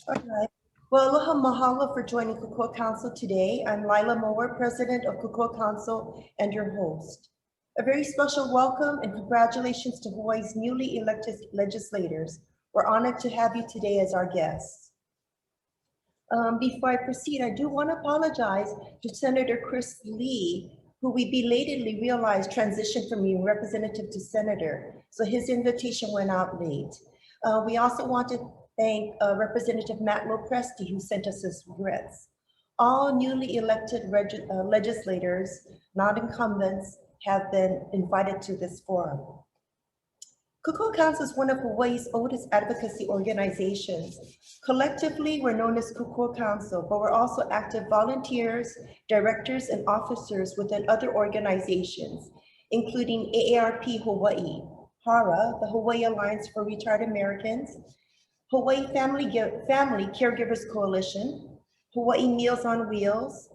All right. Well, aloha mahalo for joining Kokua Council today. I'm Lila Mower, President of Kokua Council and your host. A very special welcome and congratulations to Hawaii's newly elected legislators. We're honored to have you today as our guests. Before I proceed, I do want to apologize to Senator Chris Lee, who we belatedly realized transitioned from being representative to senator. So his invitation went out late. We also want to thank Representative Matt Lopresti, who sent us his regrets. All newly elected legislators, not incumbents, have been invited to this forum. Kokua Council is one of Hawaii's oldest advocacy organizations. Collectively, we're known as Kokua Council, but we're also active volunteers, directors, and officers within other organizations, including AARP Hawaii, HARA, the Hawaii Alliance for Retired Americans, Hawaii Family Caregivers Coalition, Hawaii Meals on Wheels,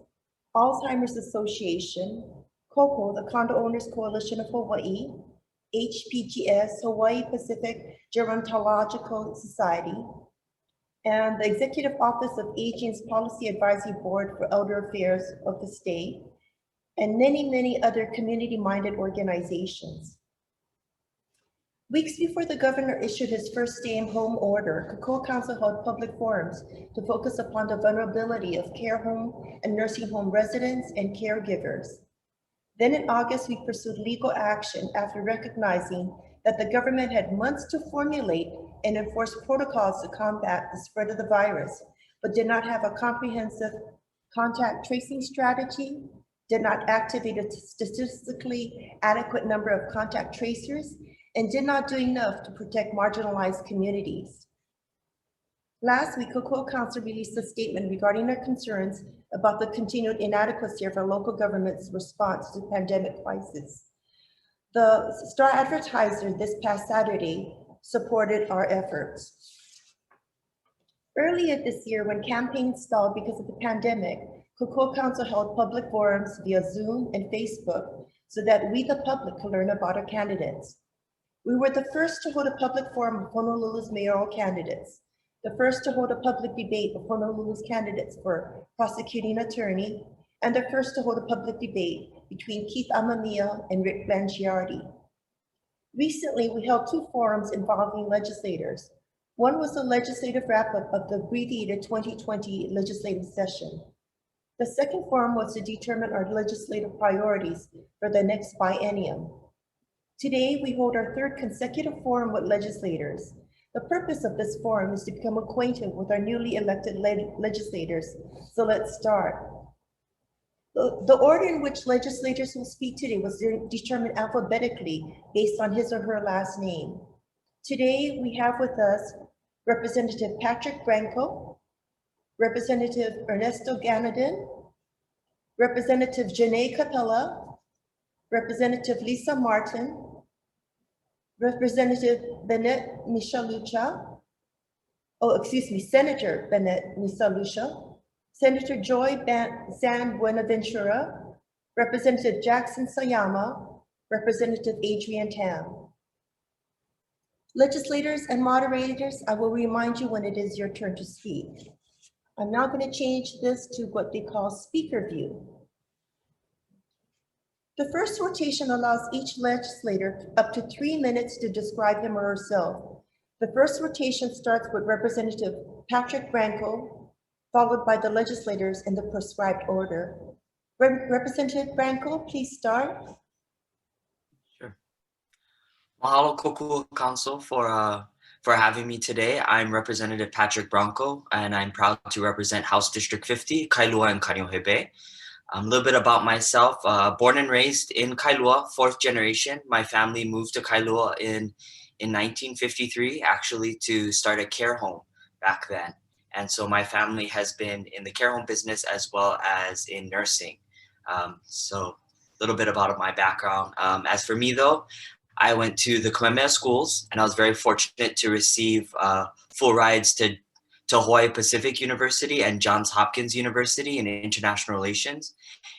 Alzheimer's Association, COCO, the Condo Owners Coalition of Hawaii, HPGS, Hawaii Pacific Gerontological Society, and the Executive Office of Aging's Policy Advisory Board for Elder Affairs of the state, and many, many other community-minded organizations. Weeks before the governor issued his first stay-at-home order, Kokua Council held public forums to focus upon the vulnerability of care home and nursing home residents and caregivers. Then in August, we pursued legal action after recognizing that the government had months to formulate and enforce protocols to combat the spread of the virus, but did not have a comprehensive contact tracing strategy, did not activate a statistically adequate number of contact tracers, and did not do enough to protect marginalized communities. Last week, Kokua Council released a statement regarding their concerns about the continued inadequacy of our local government's response to the pandemic crisis. The Star Advertiser this past Saturday supported our efforts. Earlier this year, when campaigns stalled because of the pandemic, Kokua Council held public forums via Zoom and Facebook so that we, the public, could learn about our candidates. We were the first to hold a public forum of Honolulu's mayoral candidates, the first to hold a public debate of Honolulu's candidates for prosecuting attorney, and the first to hold a public debate between Keith Amamiya and Rick Blangiardi. Recently, we held two forums involving legislators. One was a legislative wrap-up of the abbreviated 2020 legislative session. The second forum was to determine our legislative priorities for the next biennium. Today, we hold our third consecutive forum with legislators. The purpose of this forum is to become acquainted with our newly elected legislators. So let's start. The order in which legislators will speak today was determined alphabetically based on his or her last name. Today, we have with us Representative Patrick Branco, Representative Ernesto Ganaden, Representative Jeanne Kapela, Representative Lisa Marten, Representative Bennette Misalucha, Senator Bennette Misalucha, Senator Joy San Buenaventura, Representative Jackson Sayama, Representative Adrian Tam. Legislators and moderators, I will remind you when it is your turn to speak. I'm now going to change this to what they call speaker view. The first rotation allows each legislator up to 3 minutes to describe him or herself. The first rotation starts with Representative Patrick Branco, followed by the legislators in the prescribed order. Representative Branco, please start. Sure. Mahalo Kokua Council for having me today. I'm Representative Patrick Branco, and I'm proud to represent House District 50, Kailua and Kaneohe. A little bit about myself, born and raised in Kailua, fourth generation. My family moved to Kailua in 1953, actually, to start a care home back then. And so my family has been in the care home business as well as in nursing. So a little bit about my background. As for me, though, I went to the Kamehameha schools, and I was very fortunate to receive full rides to Hawaii Pacific University and Johns Hopkins University in International Relations.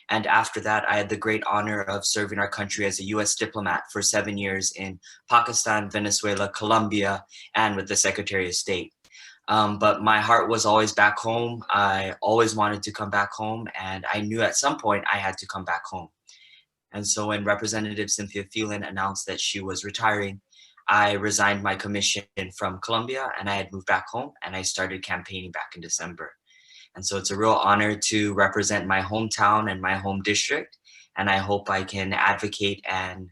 And after that, I had the great honor of serving our country as a U.S. diplomat for 7 years in Pakistan, Venezuela, Colombia, and with the Secretary of State. But my heart was always back home. I always wanted to come back home, and I knew at some point I had to come back home. And so when Representative Cynthia Thielen announced that she was retiring, I resigned my commission from Colombia, and I had moved back home, and I started campaigning back in December. And so it's a real honor to represent my hometown and my home district. And I hope I can advocate and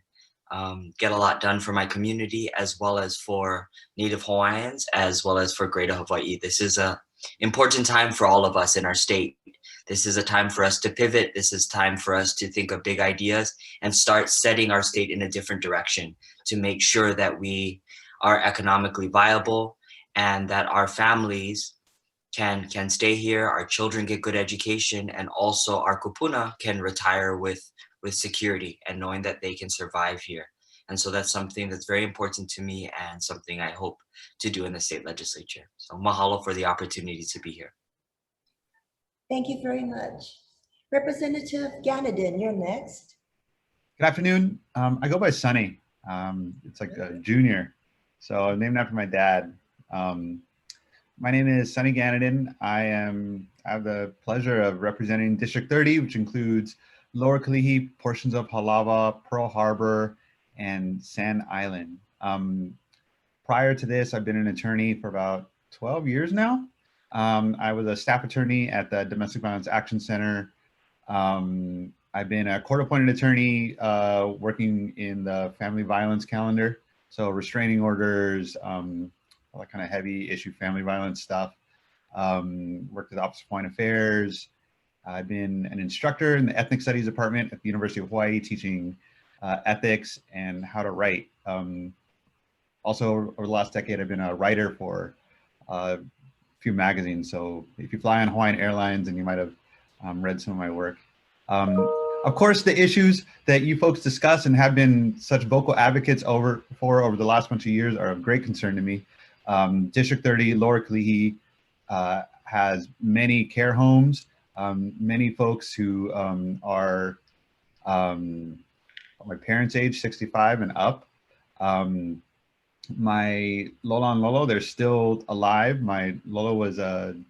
get a lot done for my community, as well as for Native Hawaiians, as well as for Greater Hawaii. This is an important time for all of us in our state. This is a time for us to pivot. This is time for us to think of big ideas and start setting our state in a different direction to make sure that we are economically viable and that our families can stay here, our children get good education, and also our kupuna can retire with security and knowing that they can survive here. And so that's something that's very important to me and something I hope to do in the state legislature. So mahalo for the opportunity to be here. Thank you very much. Representative Ganaden, you're next. Good afternoon. I go by Sonny. It's like a junior. So I'm named after my dad. My name is Sonny Ganaden. I have the pleasure of representing District 30, which includes Lower Kalihi, portions of Halawa, Pearl Harbor, and Sand Island. Prior to this, I've been an attorney for about 12 years now. I was a staff attorney at the Domestic Violence Action Center. I've been a court-appointed attorney working in the family violence calendar. So restraining orders, all that kind of heavy issue family violence stuff. Worked at the Office of Foreign Affairs. I've been an instructor in the Ethnic Studies Department at the University of Hawaii, teaching ethics and how to write. Also, over the last decade, I've been a writer for a few magazines. So if you fly on Hawaiian Airlines, and you might have read some of my work. Of course, the issues that you folks discuss and have been such vocal advocates over the last bunch of years are of great concern to me. District 30, Lower Kalihi, has many care homes, many folks who are my parents' age, 65 and up. My Lola and Lolo, they're still alive. My Lolo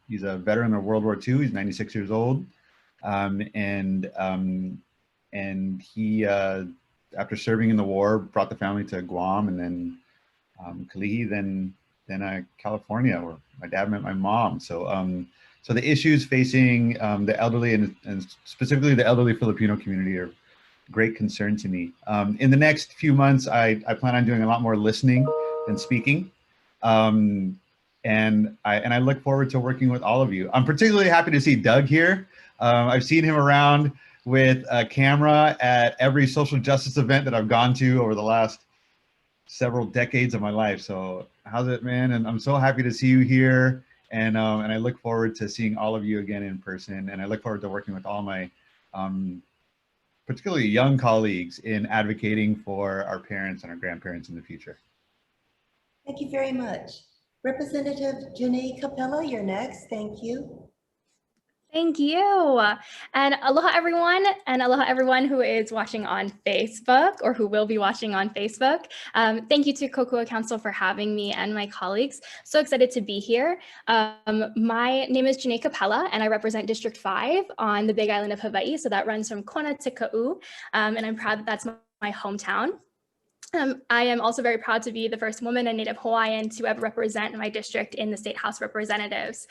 he's a veteran of World War II. He's 96 years old. And he, after serving in the war, brought the family to Guam and then Kalihi, then California, where my dad met my mom. So so the issues facing the elderly and specifically the elderly Filipino community are great concern to me. In the next few months, I plan on doing a lot more listening than speaking. And I look forward to working with all of you. I'm particularly happy to see Doug here. I've seen him around with a camera at every social justice event that I've gone to over the last several decades of my life. So how's it, man? And I'm so happy to see you here. And I look forward to seeing all of you again in person. And I look forward to working with all my particularly young colleagues in advocating for our parents and our grandparents in the future. Thank you very much. Representative Jeanne Kapela, you're next. Thank you. Thank you. And aloha everyone who is watching on Facebook or who will be watching on Facebook. Thank you to Kokua Council for having me and my colleagues. So excited to be here. My name is Jeanne Kapela and I represent District 5 on the Big Island of Hawaii. So that runs from Kona to Ka'u. And I'm proud that that's my hometown. I am also very proud to be the first woman and Native Hawaiian to ever represent my district in the State House of Representatives.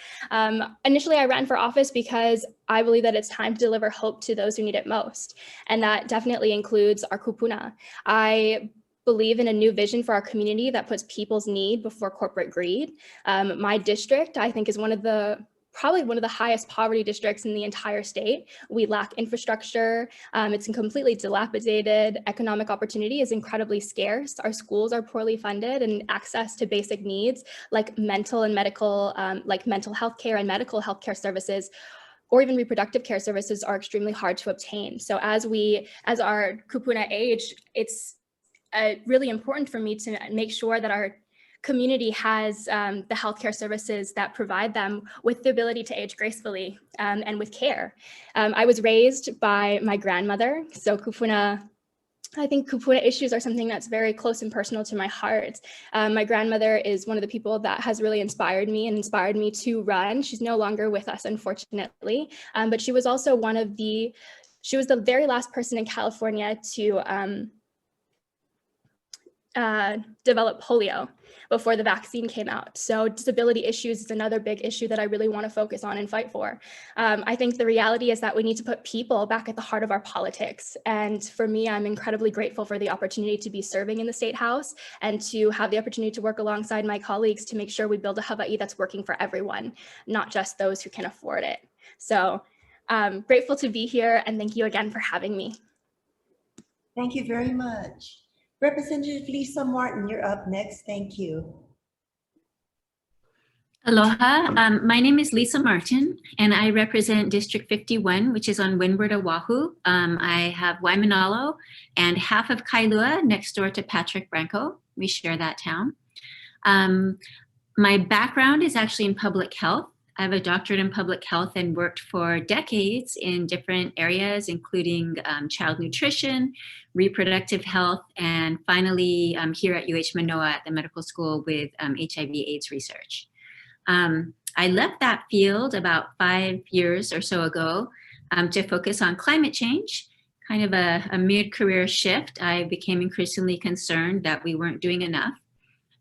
Initially, I ran for office because I believe that it's time to deliver hope to those who need it most. And that definitely includes our kupuna. I believe in a new vision for our community that puts people's need before corporate greed. My district, I think, is probably one of the highest poverty districts in the entire state. We lack infrastructure. It's completely dilapidated. Economic opportunity is incredibly scarce. Our schools are poorly funded and access to basic needs like mental and medical, like mental health care and medical health care services, or even reproductive care services are extremely hard to obtain. So as our kupuna age, it's really important for me to make sure that our community has the healthcare services that provide them with the ability to age gracefully and with care. I was raised by my grandmother, so kupuna I think kupuna issues are something that's very close and personal to my heart. My grandmother is one of the people that has really inspired me and inspired me to run. She's no longer with us, unfortunately, but she was also she was the very last person in California to develop polio before the vaccine came out. So disability issues is another big issue that I really want to focus on and fight for. I think the reality is that we need to put people back at the heart of our politics. And for me, I'm incredibly grateful for the opportunity to be serving in the State House and to have the opportunity to work alongside my colleagues to make sure we build a Hawaii that's working for everyone, not just those who can afford it. So grateful to be here, and thank you again for having me. Thank you very much. Representative Lisa Marten, you're up next. Thank you. Aloha, my name is Lisa Marten, and I represent District 51, which is on Windward, Oahu. I have Waimanalo and half of Kailua next door to Pat Branco. We share that town. My background is actually in public health. I have a doctorate in public health and worked for decades in different areas, including child nutrition, reproductive health, and finally here at UH Manoa at the medical school with HIV/AIDS research. I left that field about 5 years or so ago to focus on climate change, kind of a mid-career shift. I became increasingly concerned that we weren't doing enough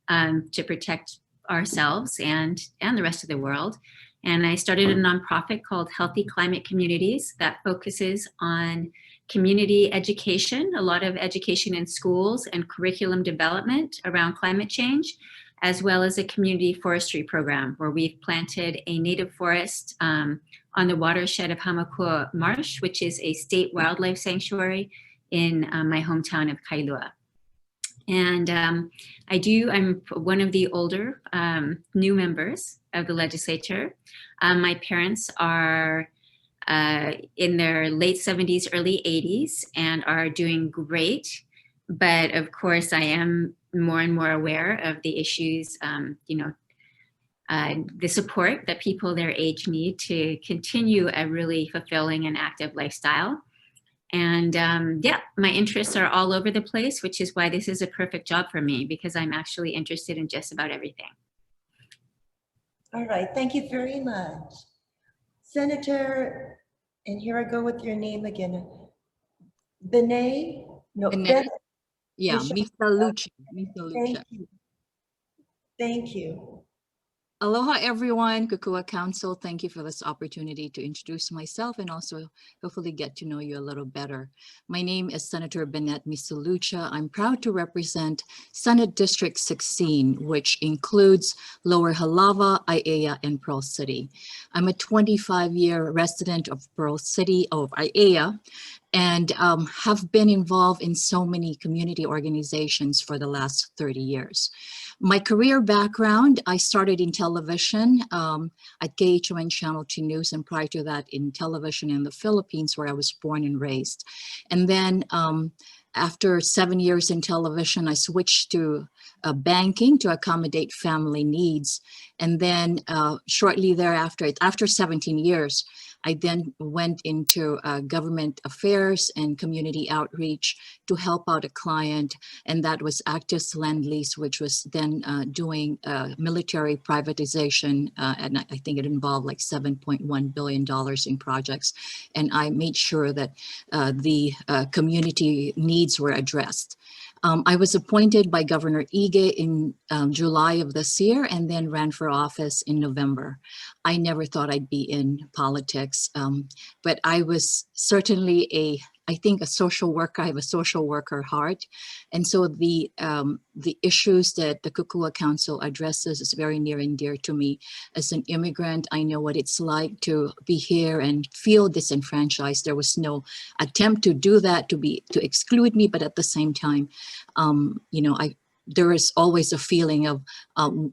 to protect ourselves and the rest of the world. And I started a nonprofit called Healthy Climate Communities that focuses on community education, a lot of education in schools and curriculum development around climate change, as well as a community forestry program where we've planted a native forest on the watershed of Hamakua Marsh, which is a state wildlife sanctuary in my hometown of Kailua. And I'm one of the older new members of the legislature. My parents are in their late 70s, early 80s, and are doing great. But of course, I am more and more aware of the issues, the support that people their age need to continue a really fulfilling and active lifestyle. And yeah, my interests are all over the place, which is why this is a perfect job for me, because I'm actually interested in just about everything. All right, thank you very much. Senator, and here I go with your name again. Bennette? No, Bennette. Yeah, Misalucha. Misalucha. Thank you. Thank you. Aloha, everyone. Kokua Council, thank you for this opportunity to introduce myself and also hopefully get to know you a little better. My name is Senator Bennette Misalucha. I'm proud to represent Senate District 16, which includes Lower Halawa, Aiea, and Pearl City. I'm a 25-year resident of Pearl City, of Aiea, and have been involved in so many community organizations for the last 30 years. My career background, I started in television at KHON Channel 2 News, and prior to that in television in the Philippines, where I was born and raised. And then after 7 years in television, I switched to banking to accommodate family needs. And then shortly thereafter, after 17 years, I then went into government affairs and community outreach to help out a client, and that was Actis Land Lease, which was then doing military privatization, and I think it involved like $7.1 billion in projects. And I made sure that the community needs were addressed. I was appointed by Governor Ige in July of this year and then ran for office in November. I never thought I'd be in politics, but I was certainly I think a social worker. I have a social worker heart. And so the issues that the Kokua Council addresses is very near and dear to me. As an immigrant, I know what it's like to be here and feel disenfranchised. There was no attempt to do that, to exclude me, but at the same time, there is always a feeling of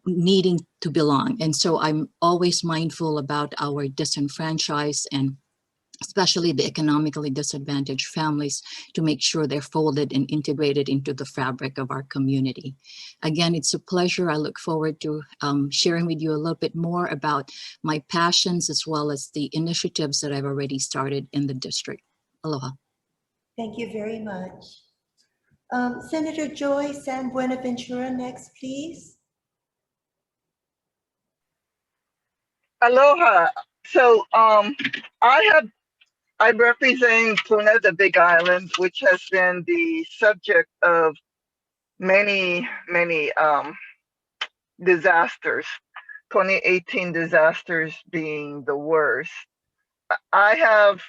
needing to belong. And so I'm always mindful about our disenfranchised and especially the economically disadvantaged families, to make sure they're folded and integrated into the fabric of our community. Again, it's a pleasure. I look forward to sharing with you a little bit more about my passions as well as the initiatives that I've already started in the district. Aloha. Thank you very much. Senator Joy San Buenaventura next, please. Aloha. So I represent Puna, the Big Island, which has been the subject of many disasters. 2018 disasters being the worst. I have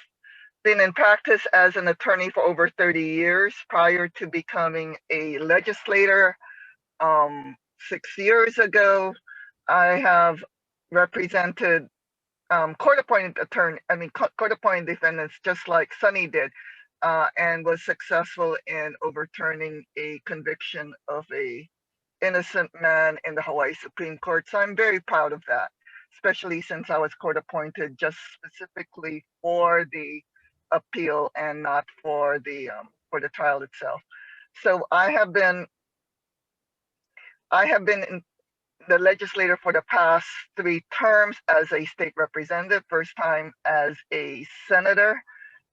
been in practice as an attorney for over 30 years prior to becoming a legislator. 6 years ago, I have represented court-appointed court-appointed defendants, just like Sonny did, and was successful in overturning a conviction of a innocent man in the Hawaii Supreme Court. So I'm very proud of that, especially since I was court-appointed just specifically for the appeal and not for the trial itself. So I have been in the legislator for the past 3 terms as a state representative, first time as a senator.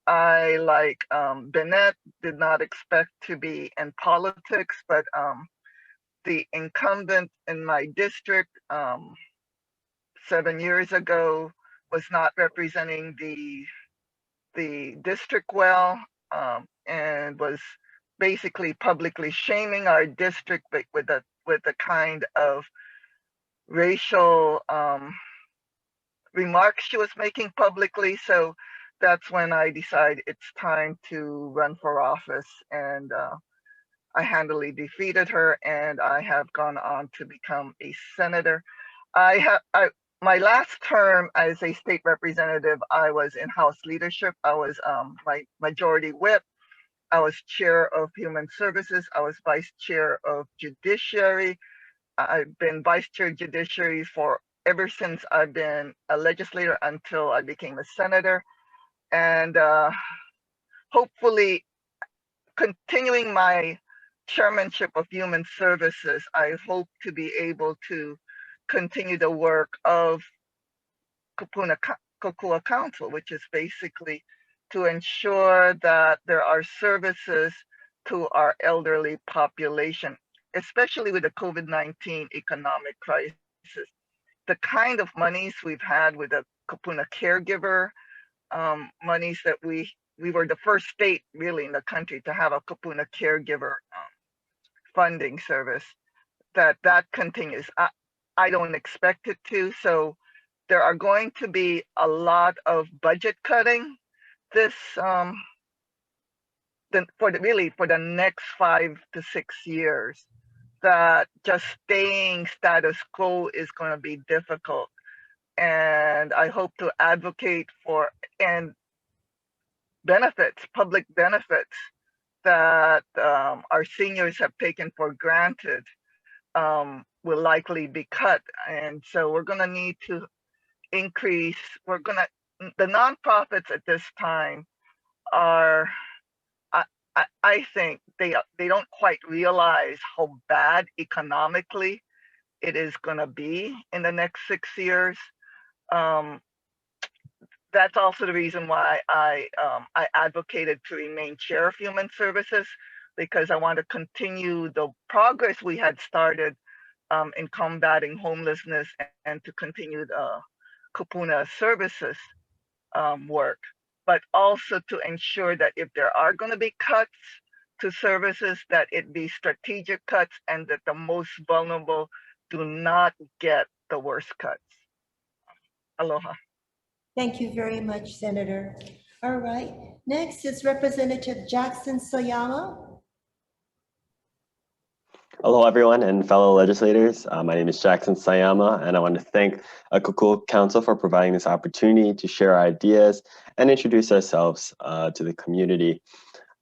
I, like Bennette, did not expect to be in politics, but the incumbent in my district 7 years ago was not representing the district well, and was basically publicly shaming our district with the kind of racial remarks she was making publicly. So that's when I decided it's time to run for office, and I handily defeated her, and I have gone on to become a senator. My last term as a state representative, I was in House leadership. I was my majority whip. I was chair of Human Services. I was vice chair of Judiciary. I've been vice chair judiciary for ever since I've been a legislator until I became a senator. And hopefully continuing my chairmanship of Human Services, I hope to be able to continue the work of Kokua Council, which is basically to ensure that there are services to our elderly population, especially with the COVID-19 economic crisis. The kind of monies we've had with the Kapuna caregiver, monies that we were the first state really in the country to have a Kapuna caregiver funding service, that continues. I don't expect it to, so there are going to be a lot of budget cutting this for the next 5 to 6 years, that just staying status quo is going to be difficult. And I hope to advocate for public benefits that our seniors have taken for granted will likely be cut. And so we're going to need to increase, the nonprofits at this time are, I think they don't quite realize how bad economically it is going to be in the next 6 years. That's also the reason why I advocated to remain chair of Human Services, because I want to continue the progress we had started in combating homelessness and to continue the Kapuna services work, but also to ensure that if there are going to be cuts to services, that it be strategic cuts and that the most vulnerable do not get the worst cuts. Aloha. Thank you very much, Senator. All right, next is Representative Jackson Sayama. Hello, everyone and fellow legislators. My name is Jackson Sayama, and I want to thank Kokua Council for providing this opportunity to share our ideas and introduce ourselves to the community.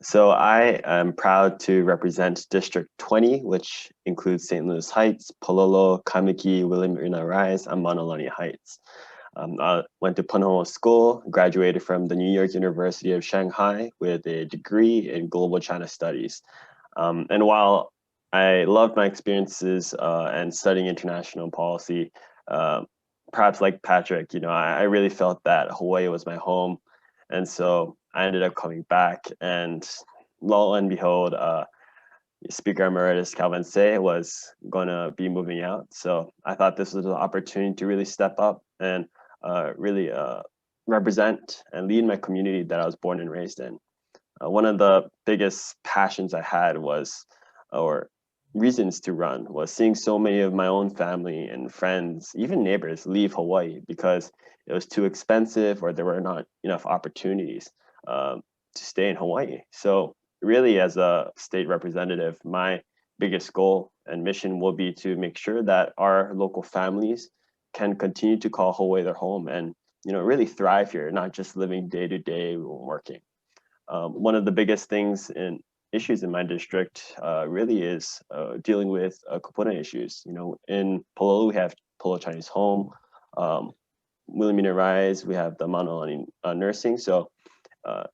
So I am proud to represent District 20, which includes St. Louis Heights, Pololo, Kamiki, Williamina Rise, and Manalani Heights. I went to Punahou School, graduated from the New York University of Shanghai with a degree in Global China Studies. And while I loved my experiences and studying international policy, perhaps like Patrick, I really felt that Hawaii was my home. And so I ended up coming back, and lo and behold, Speaker Emeritus Calvin Say was going to be moving out. So I thought this was an opportunity to really step up and really represent and lead my community that I was born and raised in. One of the biggest passions I had was, or reasons to run, was seeing so many of my own family and friends, even neighbors, leave Hawaii because it was too expensive or there were not enough opportunities to stay in Hawaii. So really, as a state representative, my biggest goal and mission will be to make sure that our local families can continue to call Hawaii their home and really thrive here, not just living day to day working. One of the biggest things and issues in my district really is dealing with kupuna issues. In Pololu, we have Polo Chinese Home, Wilhelmina Rise, we have the Manolani Nursing. So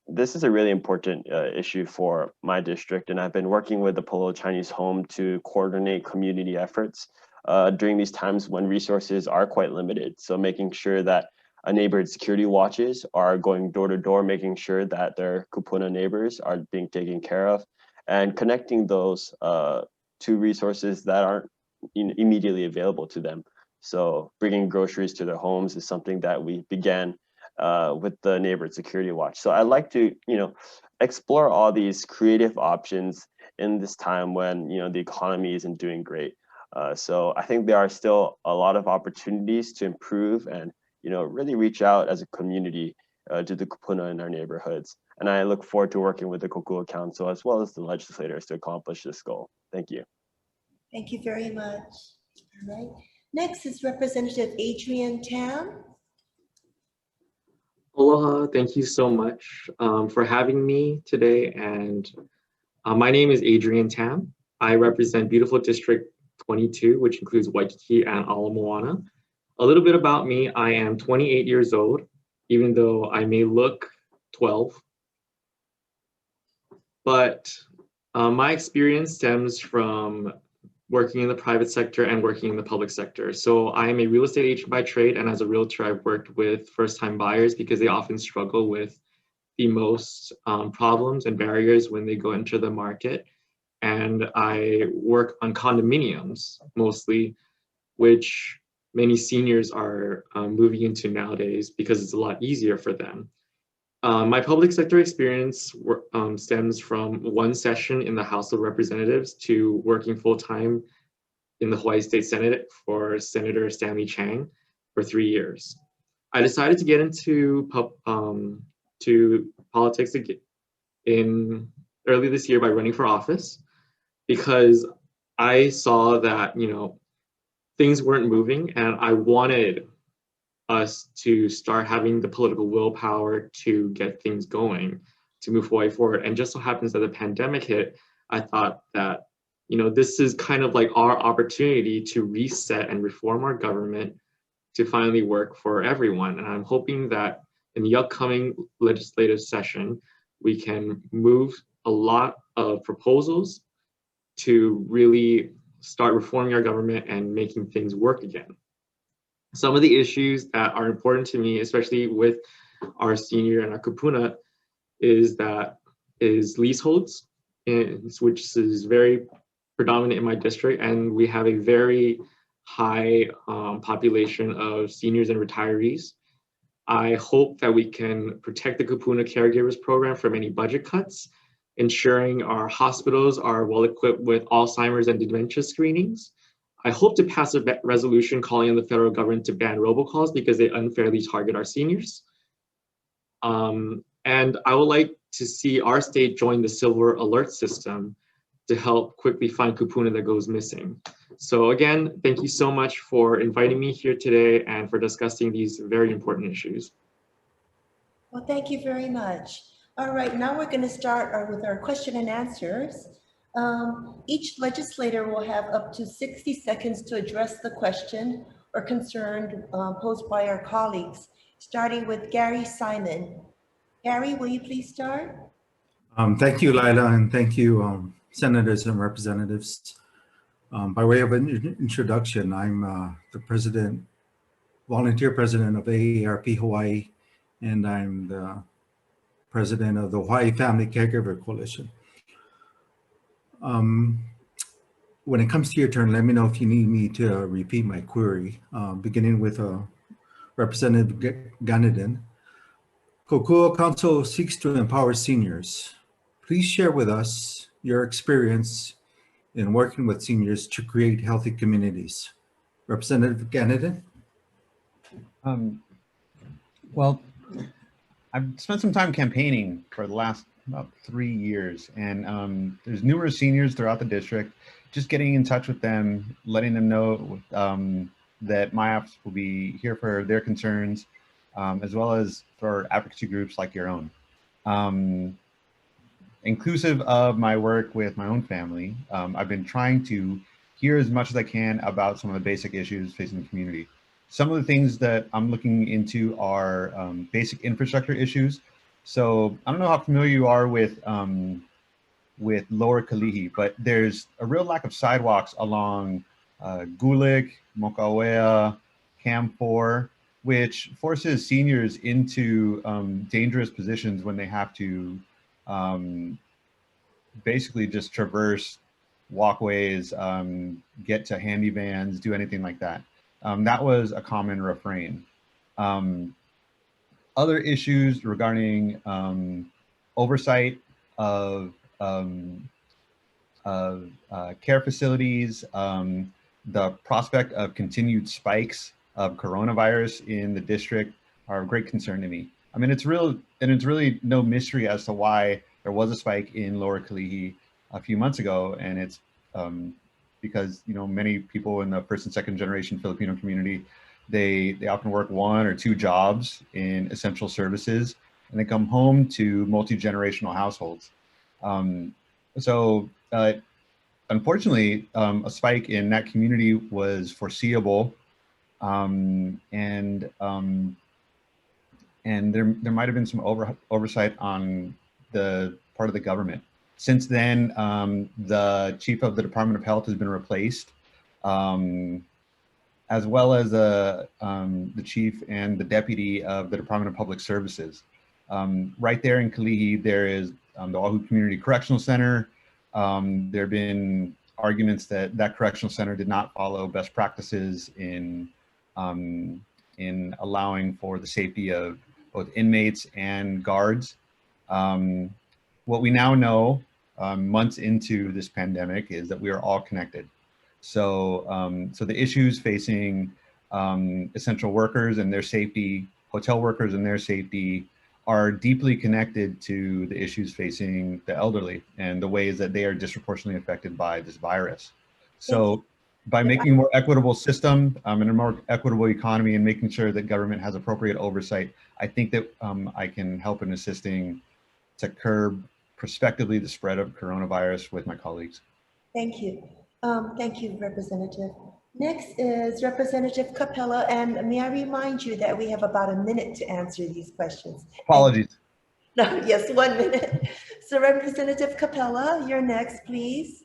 this is a really important issue for my district, and I've been working with the Polo Chinese Home to coordinate community efforts during these times when resources are quite limited. So making sure that neighborhood security watches are going door to door, making sure that their kupuna neighbors are being taken care of, and connecting those to resources that aren't immediately available to them. So bringing groceries to their homes is something that we began with the neighborhood security watch. So I'd like to, explore all these creative options in this time when, the economy isn't doing great. So I think there are still a lot of opportunities to improve and, really reach out as a community to the kupuna in our neighborhoods. And I look forward to working with the Kokua Council as well as the legislators to accomplish this goal. Thank you. Thank you very much. All right. Next is Representative Adrian Tam. Aloha, thank you so much for having me today. And my name is Adrian Tam. I represent beautiful District 22, which includes Waikiki and Ala Moana. A little bit about me, I am 28 years old, even though I may look 12. But my experience stems from working in the private sector and working in the public sector. So I am a real estate agent by trade, and as a realtor, I've worked with first-time buyers because they often struggle with the most problems and barriers when they go into the market. And I work on condominiums mostly, which many seniors are moving into nowadays because it's a lot easier for them. My public sector experience stems from one session in the House of Representatives to working full-time in the Hawaii State Senate for Senator Stanley Chang for 3 years. I decided to get into politics in early this year by running for office because I saw that things weren't moving, and I wanted us to start having the political willpower to get things going, to move Hawaii forward. And just so happens that the pandemic hit, I thought that, this is kind of like our opportunity to reset and reform our government to finally work for everyone. And I'm hoping that in the upcoming legislative session, we can move a lot of proposals to really start reforming our government and making things work again. Some of the issues that are important to me, especially with our senior and our kupuna, is leaseholds, which is very predominant in my district, and we have a very high population of seniors and retirees. I hope that we can protect the kupuna caregivers program from any budget cuts, ensuring our hospitals are well equipped with Alzheimer's and dementia screenings. I hope to pass a resolution calling on the federal government to ban robocalls because they unfairly target our seniors. And I would like to see our state join the silver alert system to help quickly find kupuna that goes missing. So again, thank you so much for inviting me here today and for discussing these very important issues. Well, thank you very much. All right, now we're going to start with our question and answers. Each legislator will have up to 60 seconds to address the question or concern posed by our colleagues, starting with Gary Simon. Gary, will you please start? Thank you, Lila, and thank you, senators and representatives. By way of an introduction, I'm the volunteer president of AARP Hawaii, and I'm the president of the Hawaii Family Caregiver Coalition. When it comes to your turn, let me know if you need me to repeat my query, beginning with Representative Ganaden. Kokua Council seeks to empower seniors. Please share with us your experience in working with seniors to create healthy communities. Representative Ganaden? Well, I've spent some time campaigning for the last about 3 years, and there's numerous seniors throughout the district. Just getting in touch with them, letting them know that my office will be here for their concerns, as well as for advocacy groups like your own. Inclusive of my work with my own family, I've been trying to hear as much as I can about some of the basic issues facing the community. Some of the things that I'm looking into are basic infrastructure issues. So I don't know how familiar you are with Lower Kalihi, but there's a real lack of sidewalks along Gulick, Mokawea, Cam 4, which forces seniors into dangerous positions when they have to basically just traverse walkways, get to handy vans, do anything like that. That was a common refrain. Other issues regarding oversight of care facilities, the prospect of continued spikes of coronavirus in the district are of great concern to me. I mean, it's really no mystery as to why there was a spike in Lower Kalihi a few months ago, and it's because many people in the first and second generation Filipino community, they often work 1 or 2 jobs in essential services, and they come home to multi-generational households. Unfortunately, a spike in that community was foreseeable, and there might have been some oversight on the part of the government. Since then, the chief of the Department of Health has been replaced, as well as the chief and the deputy of the Department of Public Services. Right there in Kalihi, there is the Oahu Community Correctional Center. There have been arguments that correctional center did not follow best practices in allowing for the safety of both inmates and guards. What we now know, months into this pandemic, is that we are all connected. So the issues facing essential workers and their safety, hotel workers and their safety, are deeply connected to the issues facing the elderly and the ways that they are disproportionately affected by this virus. So by making a more equitable system and a more equitable economy and making sure that government has appropriate oversight, I think that I can help in assisting to curb prospectively the spread of coronavirus with my colleagues. Thank you. Thank you, Representative. Next is Representative Kapela, and may I remind you that we have about a minute to answer these questions. Apologies. No, yes, 1 minute. So Representative Kapela, you're next, please.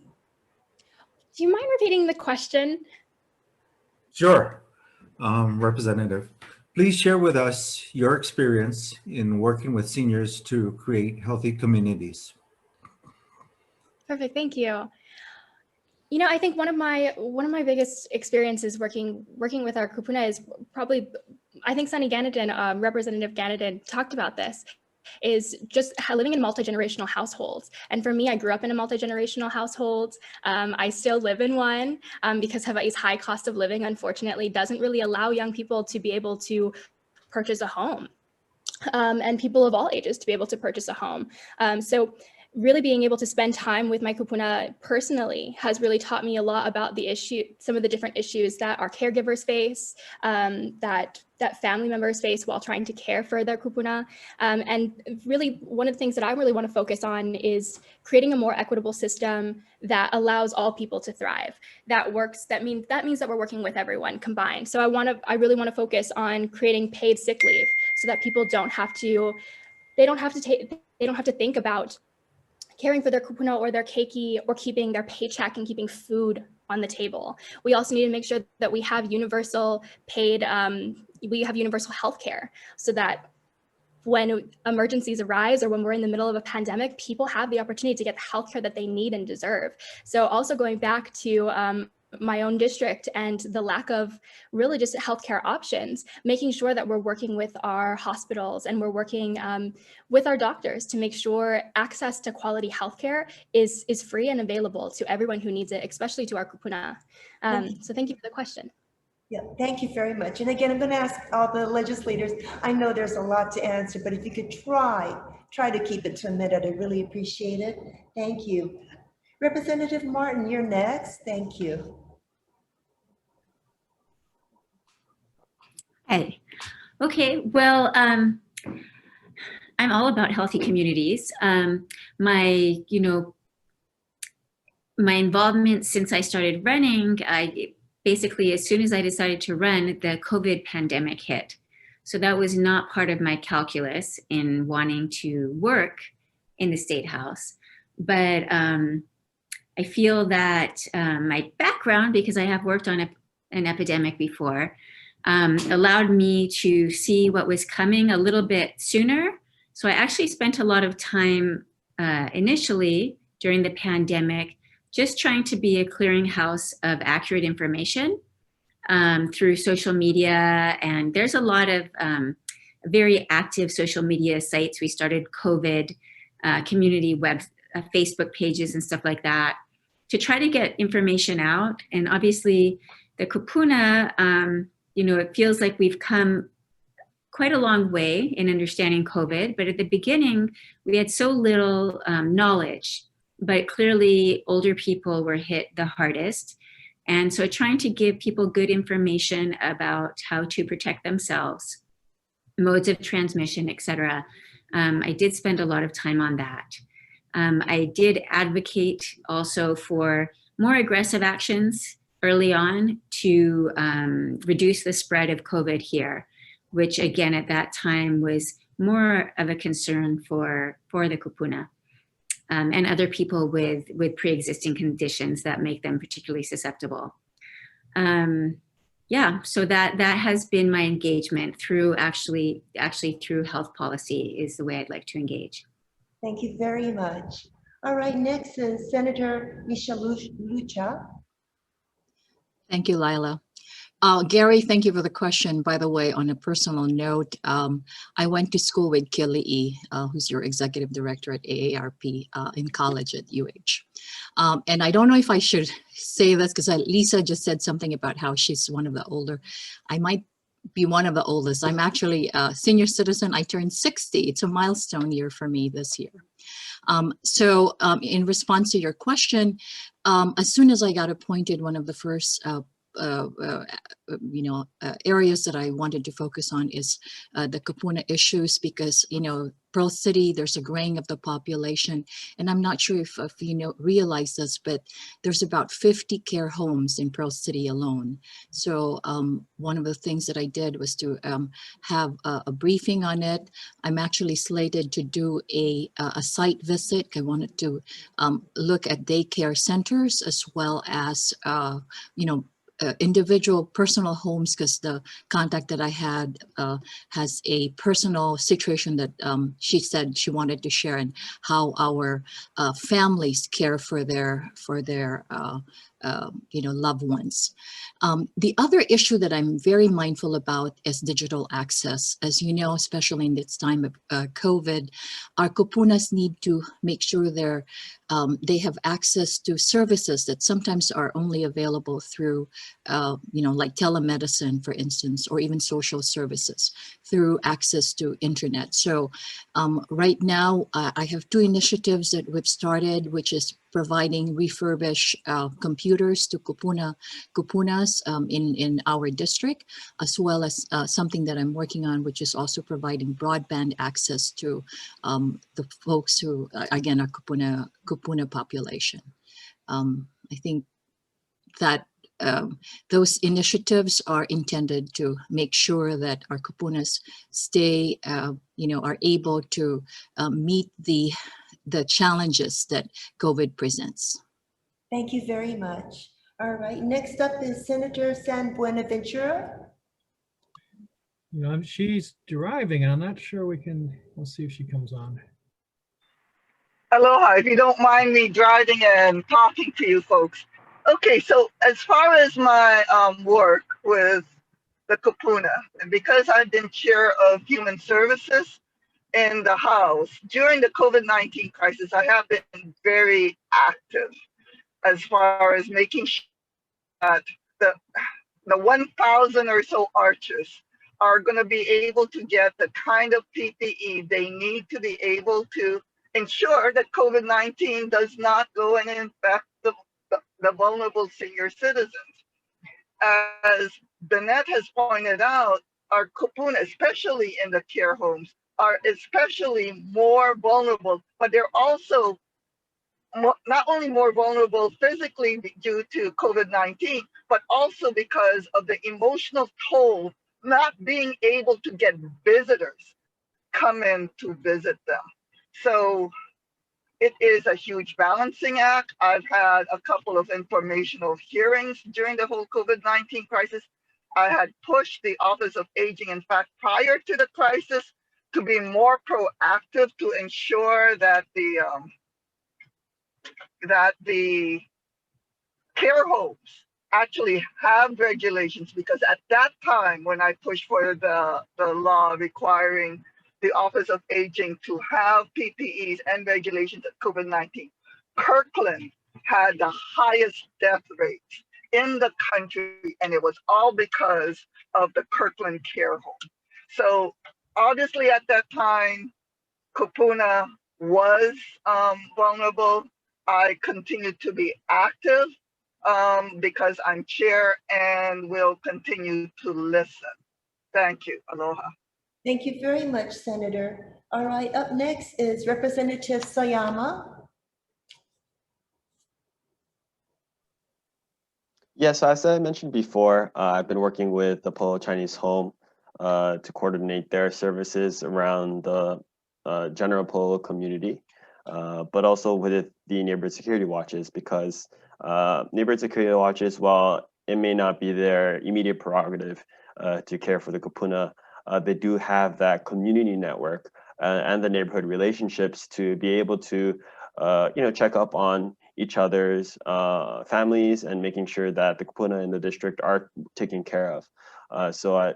Do you mind repeating the question? Sure. Representative, please share with us your experience in working with seniors to create healthy communities. Perfect, thank you. I think one of my biggest experiences working with our kupuna is probably, I think Sonny Ganaden, Representative Ganaden talked about this, is just living in multi-generational households. And for me, I grew up in a multi-generational household. I still live in one because Hawaii's high cost of living, unfortunately, doesn't really allow young people to be able to purchase a home, and people of all ages to be able to purchase a home. So really being able to spend time with my kupuna personally has really taught me a lot about some of the different issues that our caregivers face, that family members face while trying to care for their kupuna. And really one of the things that I really want to focus on is creating a more equitable system that allows all people to thrive. That means that we're working with everyone combined. So I really want to focus on creating paid sick leave so that people don't have to think about caring for their kupuna or their keiki or keeping their paycheck and keeping food on the table. We also need to make sure that we have universal paid, we have universal health care so that when emergencies arise or when we're in the middle of a pandemic, people have the opportunity to get the healthcare that they need and deserve. So also going back to my own district and the lack of really just healthcare options, making sure that we're working with our hospitals and we're working with our doctors to make sure access to quality healthcare is free and available to everyone who needs it, especially to our kupuna. So thank you for the question. Yeah, thank you very much. And again, I'm going to ask all the legislators, I know there's a lot to answer, but if you could try to keep it to a minute, I really appreciate it. Thank you. Representative Marten, you're next. Thank you. Hey, okay, well, I'm all about healthy communities. My involvement since I started running, basically, as soon as I decided to run, the COVID pandemic hit. So that was not part of my calculus in wanting to work in the State House. But I feel that my background, because I have worked on an epidemic before, allowed me to see what was coming a little bit sooner. So I actually spent a lot of time initially during the pandemic just trying to be a clearinghouse of accurate information through social media. And there's a lot of very active social media sites. We started COVID community web, Facebook pages and stuff like that to try to get information out. And obviously the kupuna, it feels like we've come quite a long way in understanding COVID, but at the beginning we had so little knowledge. But clearly older people were hit the hardest. And so trying to give people good information about how to protect themselves, modes of transmission, et cetera. I did spend a lot of time on that. I did advocate also for more aggressive actions early on to reduce the spread of COVID here, which again at that time was more of a concern for the kupuna. And other people with pre-existing conditions that make them particularly susceptible. So that has been my engagement through actually through health policy is the way I'd like to engage. Thank you very much. All right, next is Senator Misalucha. Thank you, Lila. Gary, thank you for the question. By the way, on a personal note, I went to school with Kili'i, who's your executive director at AARP in college at UH. And I don't know if I should say this because Lisa just said something about how she's one of the older. I might be one of the oldest. I'm actually a senior citizen. I turned 60. It's a milestone year for me this year. In response to your question, as soon as I got appointed, one of the first areas that I wanted to focus on is the kupuna issues because, Pearl City, there's a graying of the population. And I'm not sure if you realize this, but there's about 50 care homes in Pearl City alone. So one of the things that I did was to have a briefing on it. I'm actually slated to do a site visit. I wanted to look at daycare centers as well as, individual personal homes because the contact that I had has a personal situation that she said she wanted to share and how our families care for their loved ones. The other issue that I'm very mindful about is digital access. As you know, especially in this time of COVID, our kupunas need to make sure they have access to services that sometimes are only available through, like telemedicine, for instance, or even social services through access to internet. So right now, I have two initiatives that we've started, which is providing refurbished computers to kupunas in our district, as well as something that I'm working on, which is also providing broadband access to the folks who, again, are kupuna population. I think that those initiatives are intended to make sure that our kupunas stay, are able to meet the challenges that COVID presents. Thank you very much. All right, next up is Senator San Buenaventura. You know, she's driving, and I'm not sure we'll see if she comes on. Aloha, if you don't mind me driving and talking to you folks. Okay, so as far as my work with the Kupuna, and because I've been chair of human services in the House, during the COVID-19 crisis, I have been very active as far as making sure that the 1,000 or so arches are going to be able to get the kind of PPE they need to be able to ensure that COVID-19 does not go and infect the vulnerable senior citizens. As Bennette has pointed out, our kupuna, especially in the care homes, are especially more vulnerable, but they're also not only more vulnerable physically due to COVID-19, but also because of the emotional toll, not being able to get visitors come in to visit them. So it is a huge balancing act. I've had a couple of informational hearings during the whole COVID-19 crisis. I had pushed the Office of Aging, in fact, prior to the crisis, to be more proactive to ensure that the care homes actually have regulations, because at that time when I pushed for the law requiring the Office of Aging to have PPEs and regulations at COVID-19, Kirkland had the highest death rates in the country, and it was all because of the Kirkland care home. So obviously at that time, Kupuna was vulnerable. I continue to be active because I'm chair and will continue to listen. Thank you. Aloha. Thank you very much, Senator. All right, up next is Representative Sayama. Yeah, so as I mentioned before, I've been working with the Polo Chinese Home to coordinate their services around the general Polo community, but also with the neighborhood security watches, because neighborhood security watches, while it may not be their immediate prerogative to care for the kupuna, they do have that community network and the neighborhood relationships to be able to check up on each other's families and making sure that the kupuna in the district are taken care of. So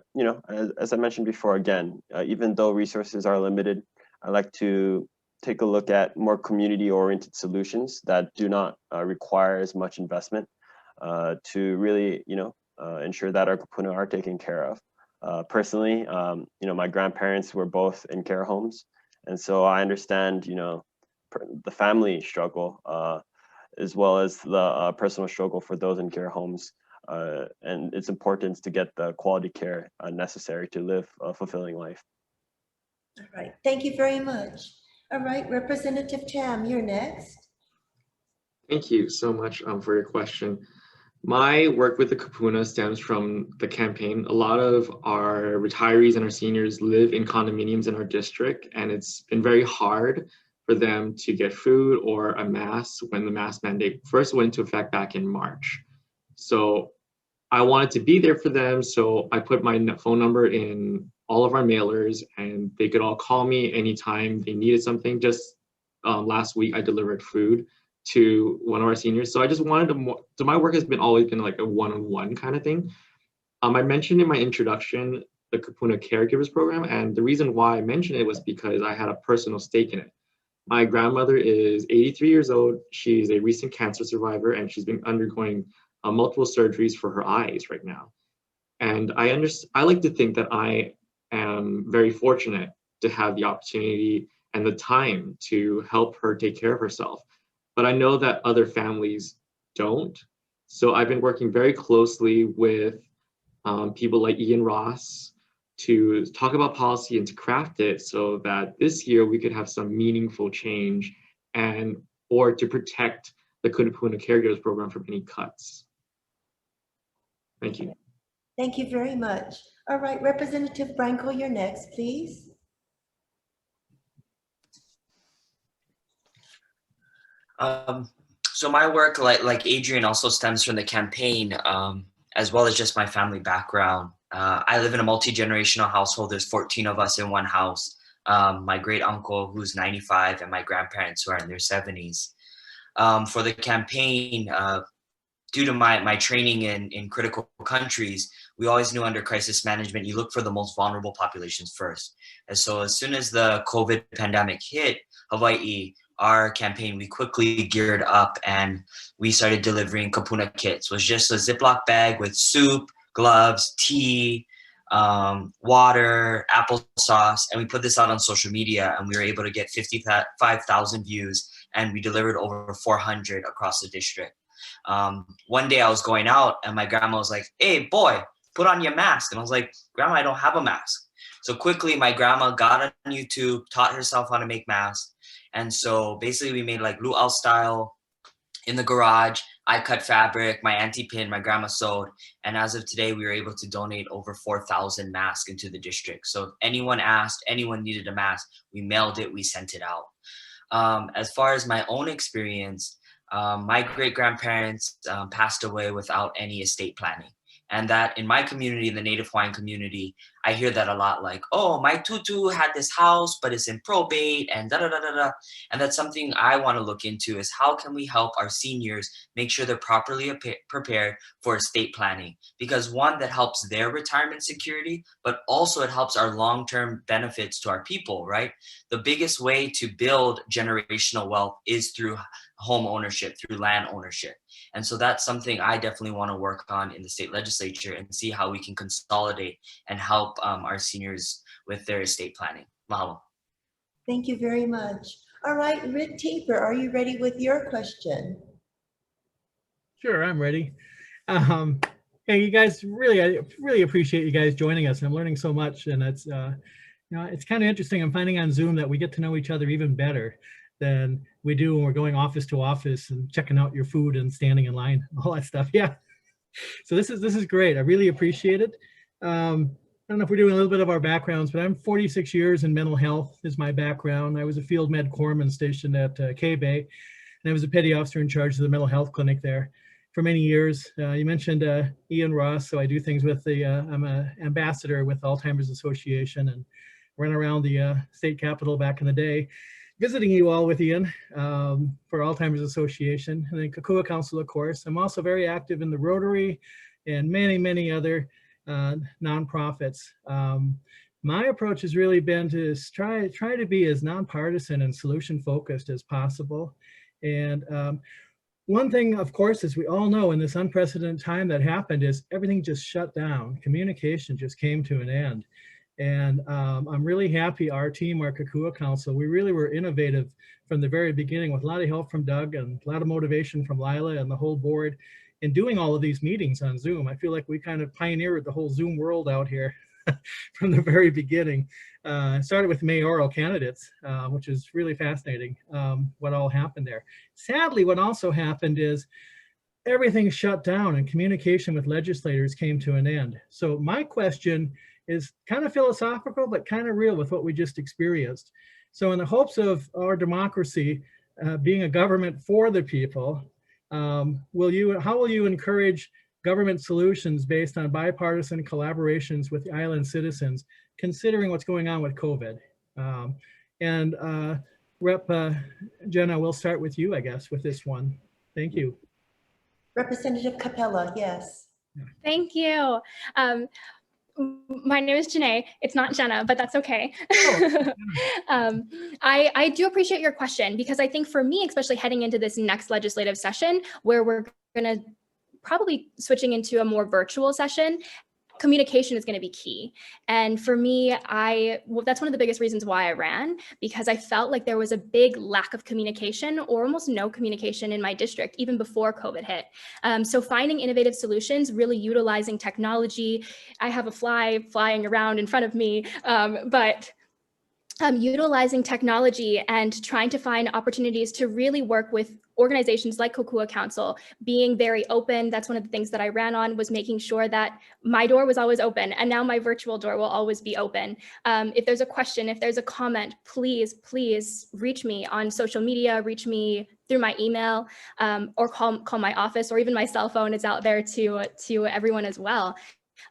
as I mentioned before, again, even though resources are limited, I like to take a look at more community-oriented solutions that do not require as much investment to really, ensure that our kupuna are taken care of. Personally, my grandparents were both in care homes, and so I understand, the family struggle as well as the personal struggle for those in care homes, and its importance to get the quality care necessary to live a fulfilling life. All right, thank you very much. All right, Representative Tam, you're next. Thank you so much for your question. My work with the kupuna stems from the campaign. A lot of our retirees and our seniors live in condominiums in our district, and it's been very hard for them to get food or a mask when the mask mandate first went into effect back in March. So I wanted to be there for them, so I put my phone number in all of our mailers, and they could all call me anytime they needed something. Just last week, I delivered food to one of our seniors. So I just wanted to, so my work has always been like a one-on-one kind of thing. I mentioned in my introduction the Kupuna Caregivers Program, and the reason why I mentioned it was because I had a personal stake in it. My grandmother is 83 years old. She's a recent cancer survivor, and she's been undergoing multiple surgeries for her eyes right now. And I like to think that I am very fortunate to have the opportunity and the time to help her take care of herself. But I know that other families don't. So I've been working very closely with people like Ian Ross to talk about policy and to craft it so that this year we could have some meaningful change or to protect the Kupuna Caregivers Program from any cuts. Thank you. Thank you very much. All right, Representative Branco, you're next, please. So my work, like Adrian, also stems from the campaign, as well as just my family background. I live in a multi-generational household. There's 14 of us in one house. My great uncle, who's 95, and my grandparents, who are in their 70s. For the campaign, due to my training in critical countries, we always knew under crisis management, you look for the most vulnerable populations first. And so as soon as the COVID pandemic hit Hawaii, our campaign, we quickly geared up and we started delivering kapuna kits. It was just a Ziploc bag with soup, gloves, tea, water, applesauce, and we put this out on social media, and we were able to get 55,000 views, and we delivered over 400 across the district. One day I was going out and my grandma was like, "Hey boy, put on your mask." And I was like, "Grandma, I don't have a mask." So quickly my grandma got on YouTube, taught herself how to make masks. And so basically we made like luau style in the garage. I cut fabric, my auntie pinned, my grandma sewed. And as of today, we were able to donate over 4,000 masks into the district. So if anyone asked, anyone needed a mask, we mailed it, we sent it out. As far as my own experience, my great-grandparents passed away without any estate planning. And that in my community, the Native Hawaiian community, I hear that a lot, like, "Oh, my tutu had this house, but it's in probate and da-da-da-da-da." And that's something I want to look into, is how can we help our seniors make sure they're properly prepared for estate planning? Because one, that helps their retirement security, but also it helps our long-term benefits to our people, right? The biggest way to build generational wealth is through home ownership, through land ownership. And so that's something I definitely want to work on in the state legislature and see how we can consolidate and help our seniors with their estate planning. Mahalo. Thank you very much. All right, Rick Taper, are you ready with your question? Sure, I'm ready. Hey, you guys, I really appreciate you guys joining us. I'm learning so much, and it's it's kind of interesting. I'm finding on Zoom that we get to know each other even better than we do when we're going office to office and checking out your food and standing in line, all that stuff. Yeah. So this is great. I really appreciate it. I don't know if we're doing a little bit of our backgrounds, but I'm 46 years in mental health is my background. I was a field med corpsman stationed at K-Bay, and I was a petty officer in charge of the mental health clinic there for many years. You mentioned Ian Ross, so I do things with I'm an ambassador with Alzheimer's Association and run around the state capitol back in the day, visiting you all with Ian for Alzheimer's Association, and then Kokua Council, of course. I'm also very active in the Rotary and many, many other nonprofits. My approach has really been to try to be as nonpartisan and solution focused as possible. And one thing, of course, as we all know, in this unprecedented time that happened, is everything just shut down. Communication just came to an end. And I'm really happy our team, our Kokua Council, we really were innovative from the very beginning with a lot of help from Doug and a lot of motivation from Lila and the whole board in doing all of these meetings on Zoom. I feel like we kind of pioneered the whole Zoom world out here from the very beginning. Started with mayoral candidates, which is really fascinating what all happened there. Sadly, what also happened is everything shut down and communication with legislators came to an end. So my question is kind of philosophical, but kind of real with what we just experienced. So in the hopes of our democracy being a government for the people, how will you encourage government solutions based on bipartisan collaborations with the island citizens, considering what's going on with COVID? Rep Jenna, we'll start with you, I guess, with this one. Thank you. Representative Kapela, yes. Thank you. My name is Jeanne. It's not Jenna, but that's okay. I do appreciate your question, because I think for me, especially heading into this next legislative session, where we're going to probably switching into a more virtual session, communication is going to be key. And for me, that's one of the biggest reasons why I ran, because I felt like there was a big lack of communication or almost no communication in my district, even before COVID hit. So finding innovative solutions, really utilizing technology. I have a fly flying around in front of me, but utilizing technology and trying to find opportunities to really work with organizations like Kokua Council, being very open. That's one of the things that I ran on, was making sure that my door was always open, and now my virtual door will always be open. If there's a question, if there's a comment, please reach me on social media, reach me through my email, or call my office, or even my cell phone is out there to everyone as well.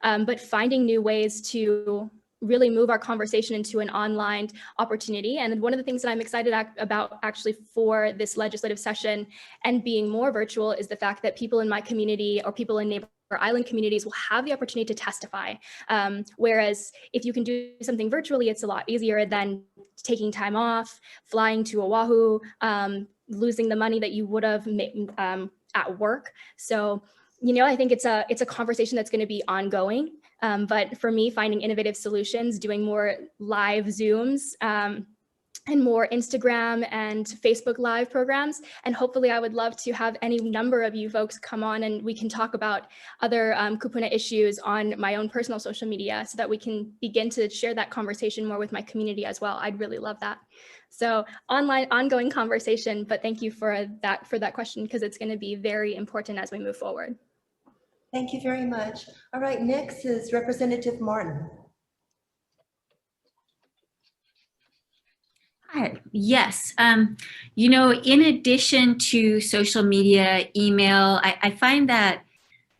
but finding new ways to really move our conversation into an online opportunity. And one of the things that I'm excited about actually for this legislative session and being more virtual is the fact that people in my community or people in neighbor island communities will have the opportunity to testify. Whereas if you can do something virtually, it's a lot easier than taking time off, flying to Oahu, losing the money that you would have at work. So, I think it's a conversation that's going to be ongoing. But for me, finding innovative solutions, doing more live Zooms, and more Instagram and Facebook Live programs. And hopefully I would love to have any number of you folks come on and we can talk about other kupuna issues on my own personal social media so that we can begin to share that conversation more with my community as well. I'd really love that. So ongoing conversation, but thank you for that question, because it's going to be very important as we move forward. Thank you very much. All right, next is Representative Marten. Hi. Yes. In addition to social media, email, I find that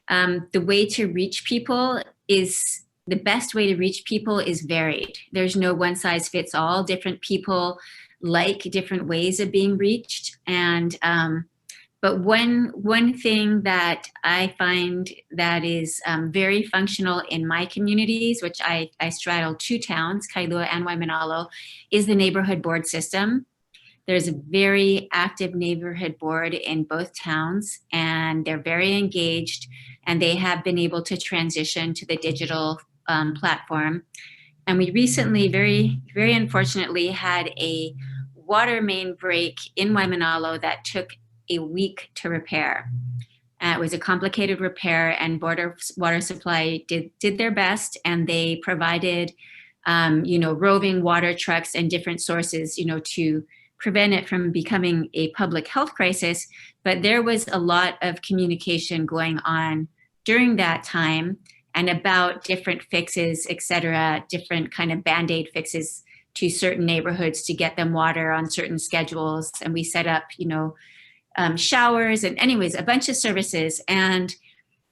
the way to reach people the best way to reach people is varied. There's no one size fits all. Different people like different ways of being reached. And but one thing that I find that is very functional in my communities, which I straddle two towns, Kailua and Waimanalo, is the neighborhood board system. There's a very active neighborhood board in both towns, and they're very engaged, and they have been able to transition to the digital platform. And we recently, very, very unfortunately, had a water main break in Waimanalo that took a week to repair. It was a complicated repair, and Border Water Supply did their best, and they provided, roving water trucks and different sources, to prevent it from becoming a public health crisis. But there was a lot of communication going on during that time and about different fixes, et cetera, different kind of Band-Aid fixes to certain neighborhoods to get them water on certain schedules. And we set up, showers and anyways, a bunch of services. And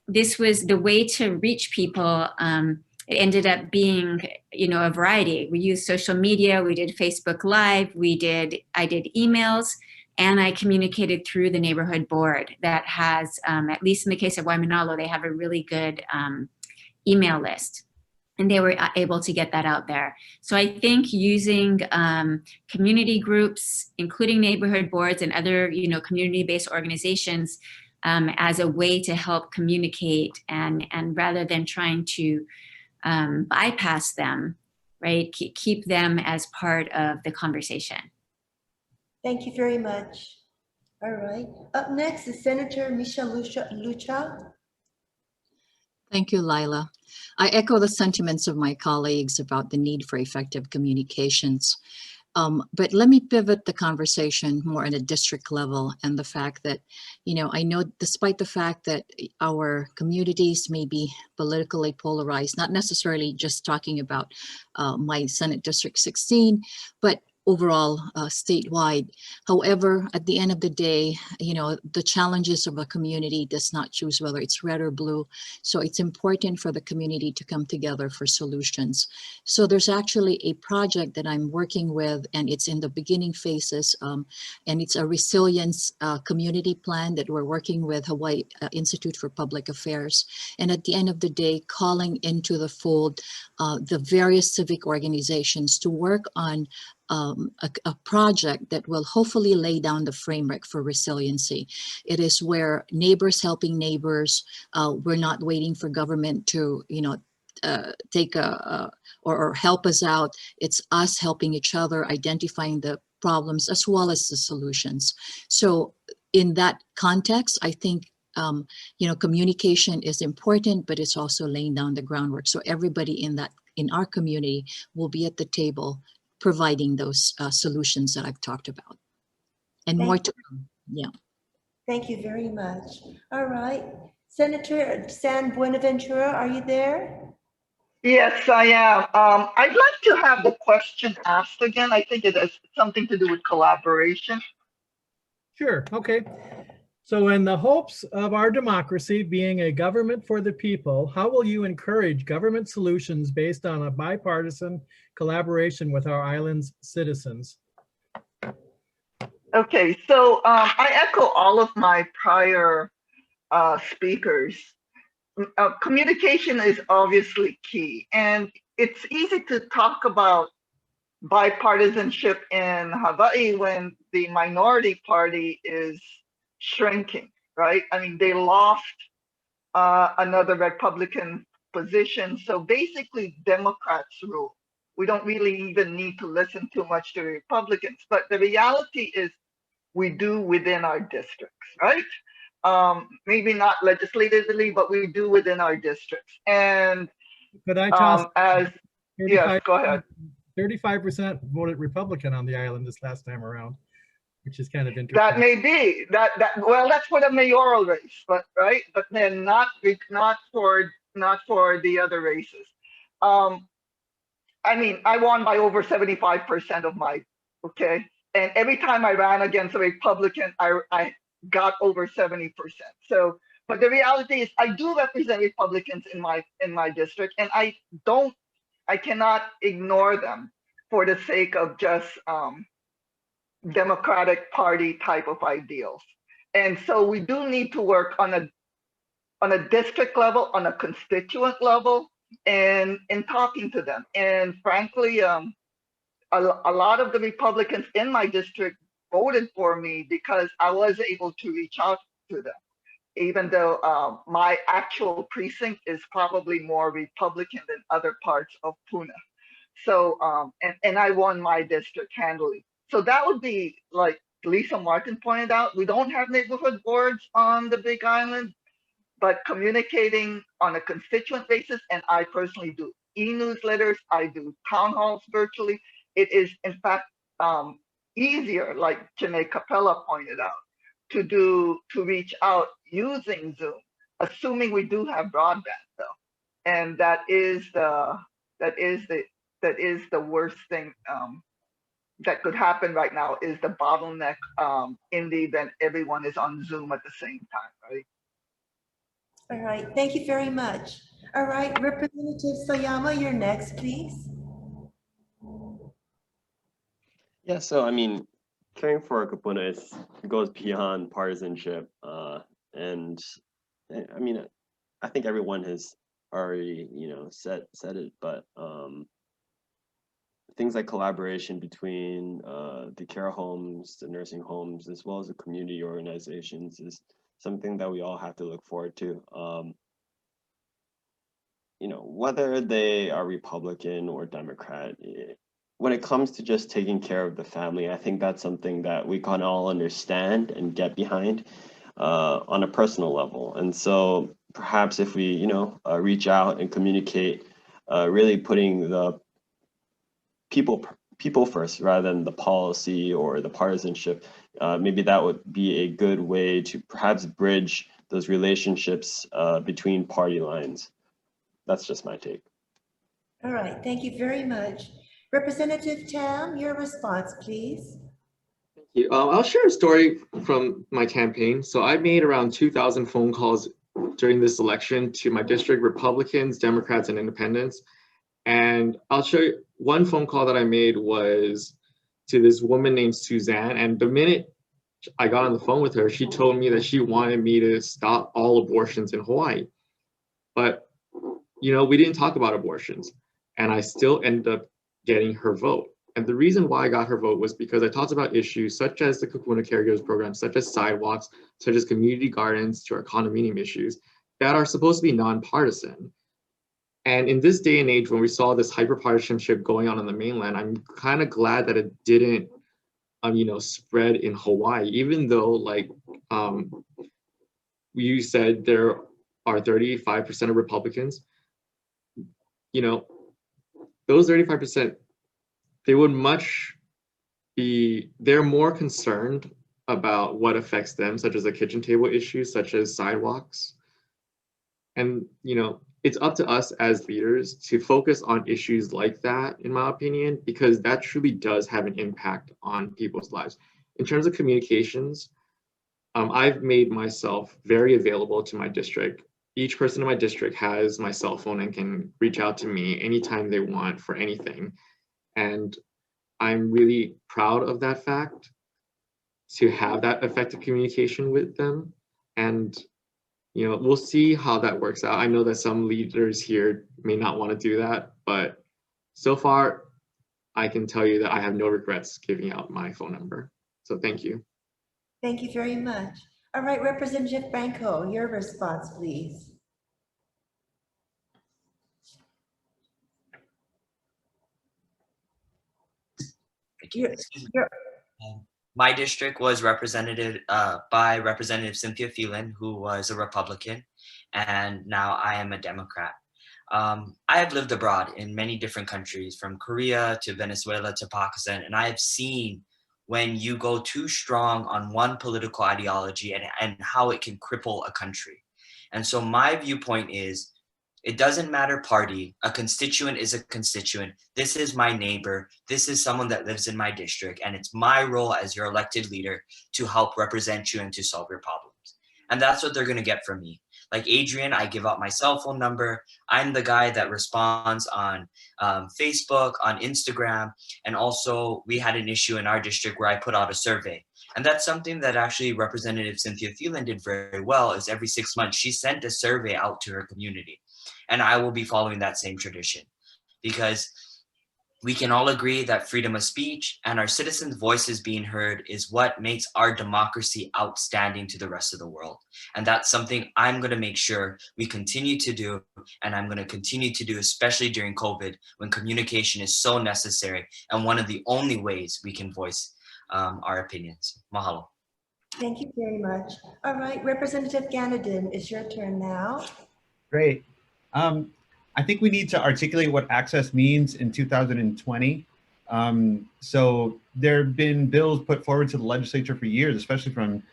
this was the way to reach people. It ended up being, a variety. We used social media, we did Facebook Live, I did emails, and I communicated through the neighborhood board that has, at least in the case of Waimanalo, they have a really good email list. And they were able to get that out there. So I think using community groups, including neighborhood boards and other, community-based organizations as a way to help communicate and rather than trying to bypass them, right? Keep them as part of the conversation. Thank you very much. All right. Up next is Senator Misalucha. Thank you, Lila. I echo the sentiments of my colleagues about the need for effective communications. But let me pivot the conversation more at a district level and the fact that, I know despite the fact that our communities may be politically polarized, not necessarily just talking about my Senate District 16, but overall statewide. However, at the end of the day, the challenges of a community does not choose whether it's red or blue. So it's important for the community to come together for solutions. So there's actually a project that I'm working with, and it's in the beginning phases, and it's a resilience community plan that we're working with Hawaii Institute for Public Affairs. And at the end of the day, calling into the fold the various civic organizations to work on a project that will hopefully lay down the framework for resiliency. It is where neighbors helping neighbors, we're not waiting for government to, take or help us out. It's us helping each other, identifying the problems as well as the solutions. So in that context, I think communication is important, but it's also laying down the groundwork. So everybody in our community will be at the table providing those solutions that I've talked about. And more to come. Yeah. Thank you very much. All right. Senator San Buenaventura, are you there? Yes, I am. I'd like to have the question asked again. I think it has something to do with collaboration. Sure. Okay. So in the hopes of our democracy being a government for the people, how will you encourage government solutions based on a bipartisan collaboration with our island's citizens? Okay, so I echo all of my prior speakers. Communication is obviously key, and it's easy to talk about bipartisanship in Hawaii when the minority party is shrinking, right? I mean, they lost another Republican position. So basically, Democrats rule. We don't really even need to listen too much to Republicans. But the reality is, we do within our districts, right? Maybe not legislatively, but we do within our districts. And Could I toss yes, go ahead. 35% voted Republican on the island this last time around, which is kind of interesting. That may be well, that's for the mayoral race, but right, but then not for the other races. I mean, I won by over 75% of my, okay, and every time I ran against a Republican, I got over 70%. So, but the reality is, I do represent Republicans in my district, and I cannot ignore them for the sake of just Democratic Party type of ideals. And so we do need to work on a district level, on a constituent level, and in talking to them. And frankly, a lot of the Republicans in my district voted for me because I was able to reach out to them, even though my actual precinct is probably more Republican than other parts of Puna. So, and I won my district handily. So that would be, like Lisa Marten pointed out, we don't have neighborhood boards on the Big Island, but communicating on a constituent basis, and I personally do e-newsletters, I do town halls virtually. It is, in fact, easier, like Jeanne Kapela pointed out, to reach out using Zoom, assuming we do have broadband though. And that is the worst thing that could happen right now, is the bottleneck in the event everyone is on Zoom at the same time, right? All right, thank you very much. All right, Representative Sayama, you're next, please. Yeah, so I mean, caring for Kupuna goes beyond partisanship, and I mean, I think everyone has already said it, but things like collaboration between the care homes, the nursing homes, as well as the community organizations is something that we all have to look forward to. Whether they are Republican or Democrat, when it comes to just taking care of the family, I think that's something that we can all understand and get behind on a personal level. And so perhaps if we, reach out and communicate, really putting the people first rather than the policy or the partisanship, maybe that would be a good way to perhaps bridge those relationships between party lines. That's just my take. All right, thank you very much. Representative Tam, your response, please. Thank you. I'll share a story from my campaign. So I made around 2,000 phone calls during this election to my district, Republicans, Democrats, and Independents. And I'll show you one phone call that I made was to this woman named Suzanne. And the minute I got on the phone with her, she told me that she wanted me to stop all abortions in Hawaii. But, we didn't talk about abortions. And I still ended up getting her vote. And the reason why I got her vote was because I talked about issues such as the Kupuna Caregivers Program, such as sidewalks, such as community gardens, to our condominium issues that are supposed to be nonpartisan. And in this day and age, when we saw this hyper-partisanship going on the mainland, I'm kind of glad that it didn't, spread in Hawaii, even though, like you said, there are 35% of Republicans. Those 35%, they're more concerned about what affects them, such as the kitchen table issues, such as sidewalks. And, it's up to us as leaders to focus on issues like that, in my opinion, because that truly does have an impact on people's lives. In terms of communications, I've made myself very available to my district. Each person in my district has my cell phone and can reach out to me anytime they want for anything. And I'm really proud of that fact, to have that effective communication with them. And we'll see how that works out. I know that some leaders here may not want to do that, but so far I can tell you that I have no regrets giving out my phone number. So thank you. Thank you very much. All right, Representative Branco, your response, please. My district was represented by Representative Cynthia Phelan, who was a Republican, and now I am a Democrat. I have lived abroad in many different countries, from Korea to Venezuela to Pakistan, and I have seen when you go too strong on one political ideology and how it can cripple a country. And so my viewpoint is, it doesn't matter party. A constituent is a constituent. This is my neighbor. This is someone that lives in my district. And it's my role as your elected leader to help represent you and to solve your problems. And that's what they're going to get from me. Like Adrian, I give out my cell phone number. I'm the guy that responds on Facebook, on Instagram. And also we had an issue in our district where I put out a survey. And that's something that actually Representative Cynthia Phelan did very well, is every 6 months, she sent a survey out to her community. And I will be following that same tradition, because we can all agree that freedom of speech and our citizens' voices being heard is what makes our democracy outstanding to the rest of the world. And that's something I'm going to make sure we continue to do, and I'm going to continue to do, especially during COVID, when communication is so necessary and one of the only ways we can voice our opinions. Mahalo. Thank you very much. All right, Representative Ganaden, it's your turn now. Great. I think we need to articulate what access means in 2020. So there have been bills put forward to the legislature for years, especially from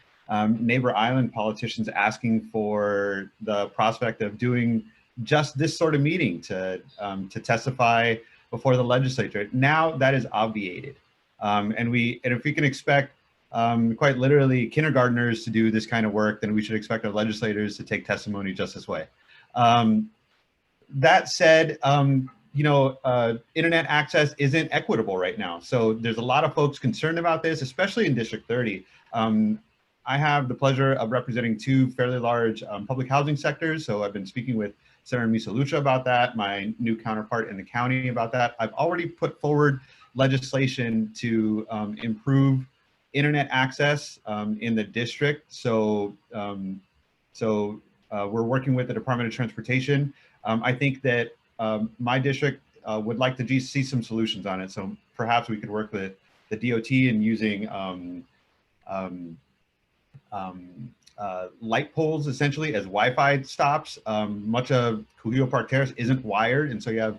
neighbor island politicians, asking for the prospect of doing just this sort of meeting to testify before the legislature. Now that is obviated. And if we can expect quite literally kindergartners to do this kind of work, then we should expect our legislators to take testimony just this way. That said, internet access isn't equitable right now. So there's a lot of folks concerned about this, especially in District 30. I have the pleasure of representing two fairly large public housing sectors. So I've been speaking with Senator Misalucha about that, my new counterpart in the county about that. I've already put forward legislation to improve internet access in the district. So, we're working with the Department of Transportation. I think that my district would like to see some solutions on it. So perhaps we could work with the DOT in using light poles essentially as Wi-Fi stops. Much of Kuhio Park Terrace isn't wired, and so you have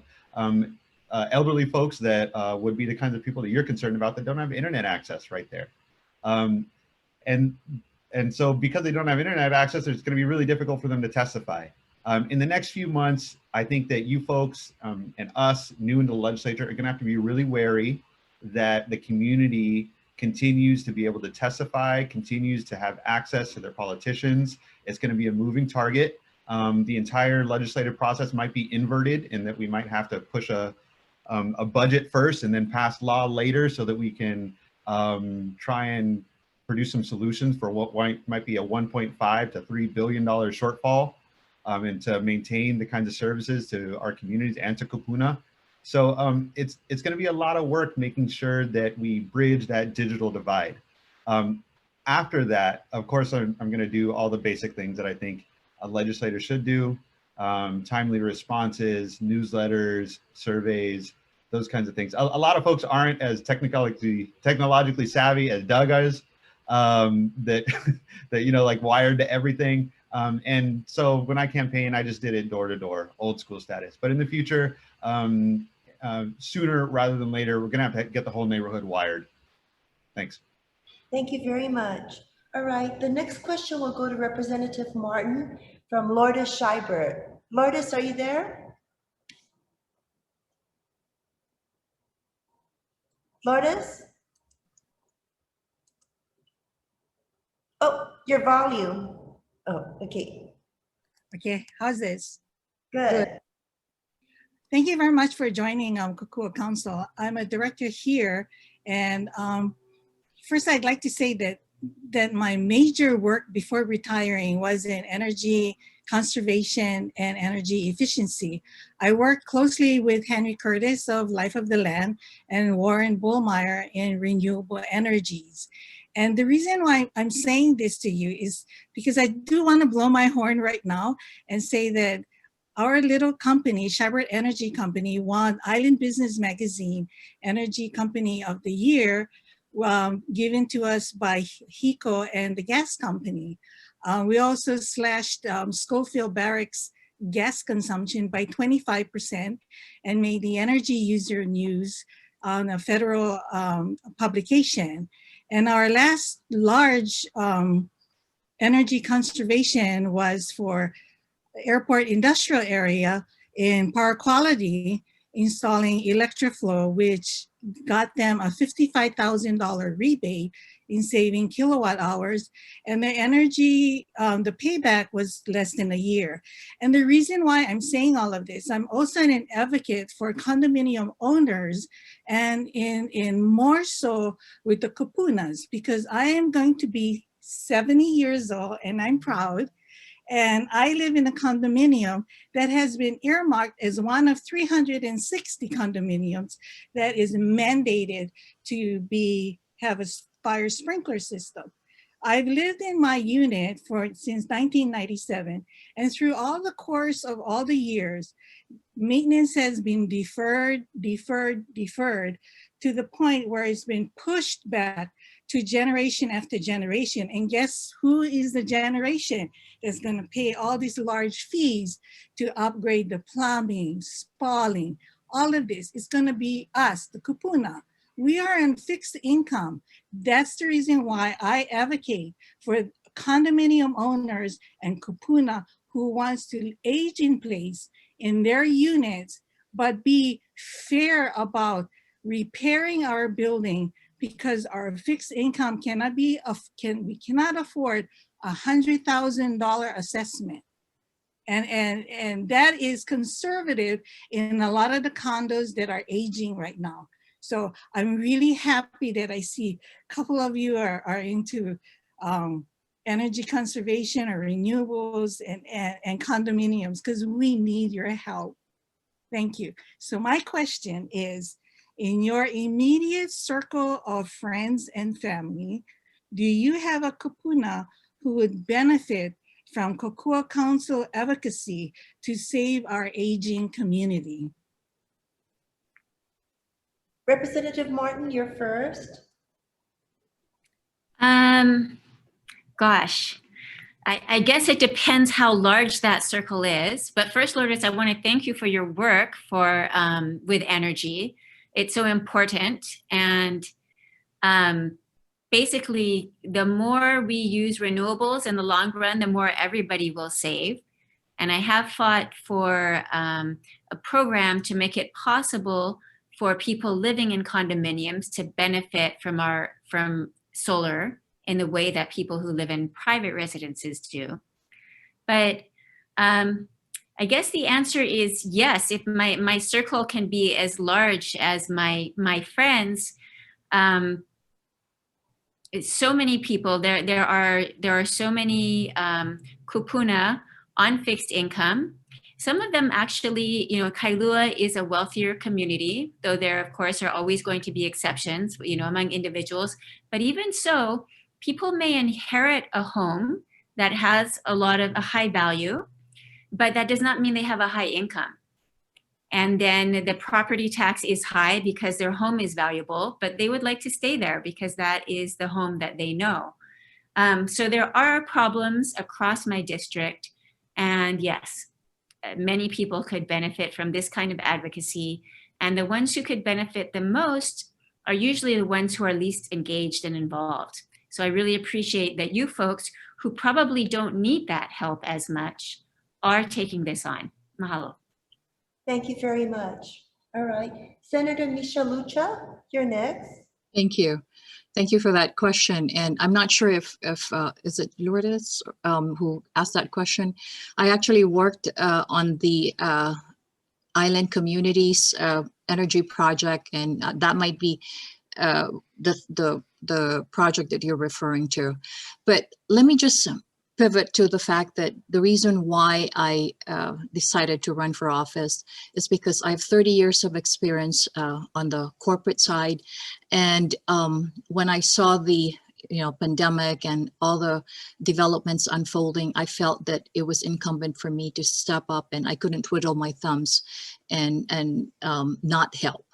elderly folks that would be the kinds of people that you're concerned about that don't have internet access right there. And so because they don't have internet access, it's going to be really difficult for them to testify. In the next few months, I think that you folks and us new into the legislature are going to have to be really wary that the community continues to be able to testify, continues to have access to their politicians. It's going to be a moving target. The entire legislative process might be inverted in that we might have to push a budget first and then pass law later so that we can try and produce some solutions for what might be a $1.5 to $3 billion shortfall and to maintain the kinds of services to our communities and to Kupuna. So it's going to be a lot of work making sure that we bridge that digital divide. After that, of course, I'm going to do all the basic things that I think a legislator should do. Timely responses, newsletters, surveys, those kinds of things. A lot of folks aren't as technologically savvy as Doug is, that like wired to everything. And so when I campaign, I just did it door to door, old school status. But in the future, sooner rather than later, we're gonna have to get the whole neighborhood wired. Thanks. Thank you very much. All right, the next question will go to Representative Marten from Lourdes Scheibert. Lourdes, are you there? Lourdes? Oh, your volume. Oh, okay, Okay, how's this? good. Thank you very much for joining Kokua Council. I'm a director here, and first I'd like to say that my major work before retiring was in energy conservation and energy efficiency. I worked closely with Henry Curtis of Life of the Land and Warren Bullmeyer in renewable energies. And the reason why I'm saying this to you is because I do want to blow my horn right now and say that our little company, Shabert Energy Company, won Island Business Magazine Energy Company of the Year, given to us by HECO and the gas company. We also slashed Schofield Barracks gas consumption by 25% and made the Energy User News on a federal publication. And our last large energy conservation was for airport industrial area in Power Quality, installing Electroflow, which got them a $55,000 rebate in saving kilowatt hours. And the energy, the payback was less than a year. And the reason why I'm saying all of this, I'm also an advocate for condominium owners and in more so with the kupunas, because I am going to be 70 years old and I'm proud. And I live in a condominium that has been earmarked as one of 360 condominiums that is mandated to have a fire sprinkler system. I've lived in my unit since 1997, and through all the course of all the years, maintenance has been deferred to the point where it's been pushed back to generation after generation. And guess who is the generation that's going to pay all these large fees to upgrade the plumbing, spalling, all of this? It's going to be us, the kupuna. We are on fixed income. That's the reason why I advocate for condominium owners and kupuna who wants to age in place in their units, but be fair about repairing our building, because our fixed income cannot be, we cannot afford $100,000 assessment. And that is conservative in a lot of the condos that are aging right now. So I'm really happy that I see a couple of you are into energy conservation or renewables and condominiums, because we need your help. Thank you. So my question is, in your immediate circle of friends and family, do you have a kupuna who would benefit from Kokua Council advocacy to save our aging community? Representative Marten, you're first. Gosh, I guess it depends how large that circle is. But first, Lourdes, I want to thank you for your work with energy. It's so important. And basically, the more we use renewables in the long run, the more everybody will save. And I have fought for a program to make it possible for people living in condominiums to benefit from solar in the way that people who live in private residences do. But I guess the answer is yes. If my circle can be as large as my friends, so many people, there are so many kupuna on fixed income. Some of them actually, Kailua is a wealthier community, though there, of course, are always going to be exceptions, among individuals. But even so, people may inherit a home that has a high value, but that does not mean they have a high income. And then the property tax is high because their home is valuable, but they would like to stay there because that is the home that they know. So there are problems across my district. And yes, many people could benefit from this kind of advocacy. And the ones who could benefit the most are usually the ones who are least engaged and involved. So I really appreciate that you folks who probably don't need that help as much are taking this on. Mahalo. Thank you very much. All right, Senator Misalucha, you're next. Thank you. Thank you for that question. And I'm not sure if is it Lourdes who asked that question? I actually worked on the Island Communities Energy Project, and that might be the project that you're referring to. But let me just pivot to the fact that the reason why I decided to run for office is because I have 30 years of experience on the corporate side. And when I saw the pandemic and all the developments unfolding, I felt that it was incumbent for me to step up, and I couldn't twiddle my thumbs and not help.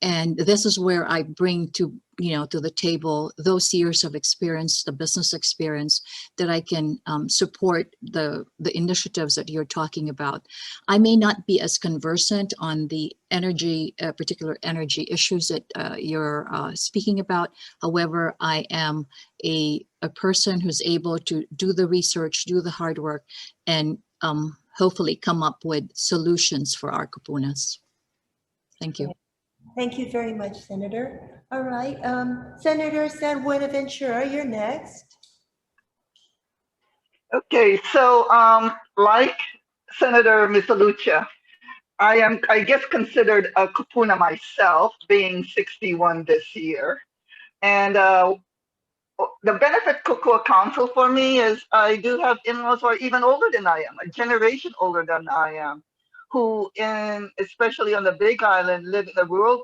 And this is where I bring to the table those years of experience, the business experience, that I can support the initiatives that you're talking about. I may not be as conversant on the energy, particular energy issues that you're speaking about. However, I am a person who's able to do the research, do the hard work, and hopefully come up with solutions for our kupunas. Thank you. Thank you very much, Senator. All right, Senator San Buenaventura, you're next. Okay, so like Senator Misalucha, I am, I guess, considered a kupuna myself, being 61 this year. And the benefit Kokua Council for me is I do have in-laws who are even older than I am, a generation older than I am, who especially on the Big Island, live in a rural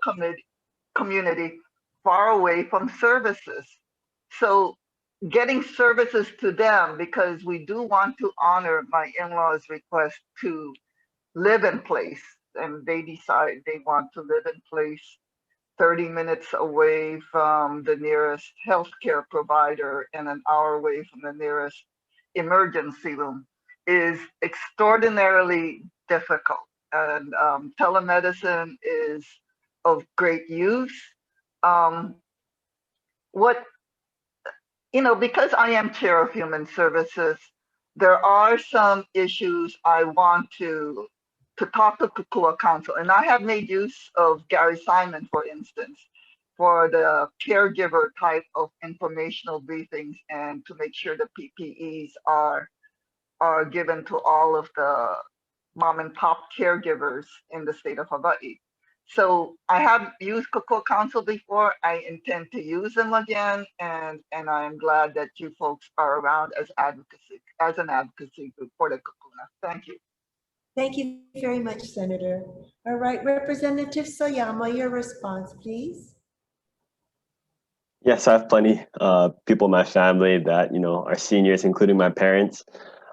community far away from services. So getting services to them, because we do want to honor my in-laws' request to live in place, and they decide they want to live in place 30 minutes away from the nearest healthcare provider and an hour away from the nearest emergency room, is extraordinarily difficult. And telemedicine is of great use. Because I am chair of human services, there are some issues I want to talk to Kokua Council. And I have made use of Gary Simon, for instance, for the caregiver type of informational briefings and to make sure the PPEs are given to all of the mom and pop caregivers in the state of Hawaii. So I have used Kokua Council before. I intend to use them again, and I am glad that you folks are around as an advocacy group for the Kokuna. Thank you. Thank you very much, Senator. All right, Representative Sayama, your response, please. Yes, I have plenty people in my family that are seniors, including my parents.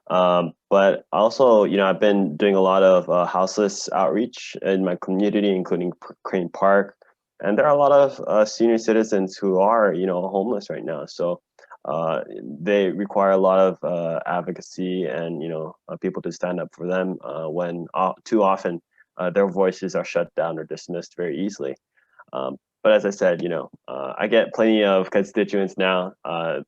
But also, I've been doing a lot of houseless outreach in my community, including Crane Park, and there are a lot of senior citizens who are, homeless right now. So they require a lot of advocacy and people to stand up for them when too often their voices are shut down or dismissed very easily. But as I said, I get plenty of constituents now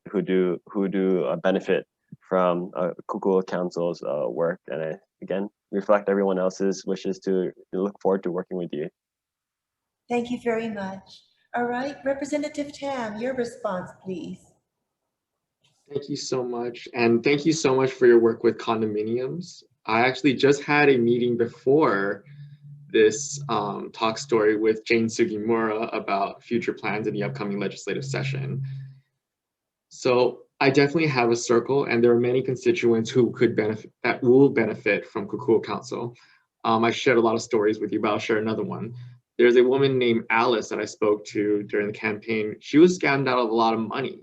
who do benefit from Kokua Council's work, and I again reflect everyone else's wishes to look forward to working with you. Thank you very much. All right, Representative Tam, your response, please. Thank you so much, and thank you so much for your work with condominiums. I actually just had a meeting before this talk story with Jane Sugimura about future plans in the upcoming legislative session. So I definitely have a circle, and there are many constituents who could benefit, that will benefit from Kokua Council. I shared a lot of stories with you, but I'll share another one. There's a woman named Alice that I spoke to during the campaign. She was scammed out of a lot of money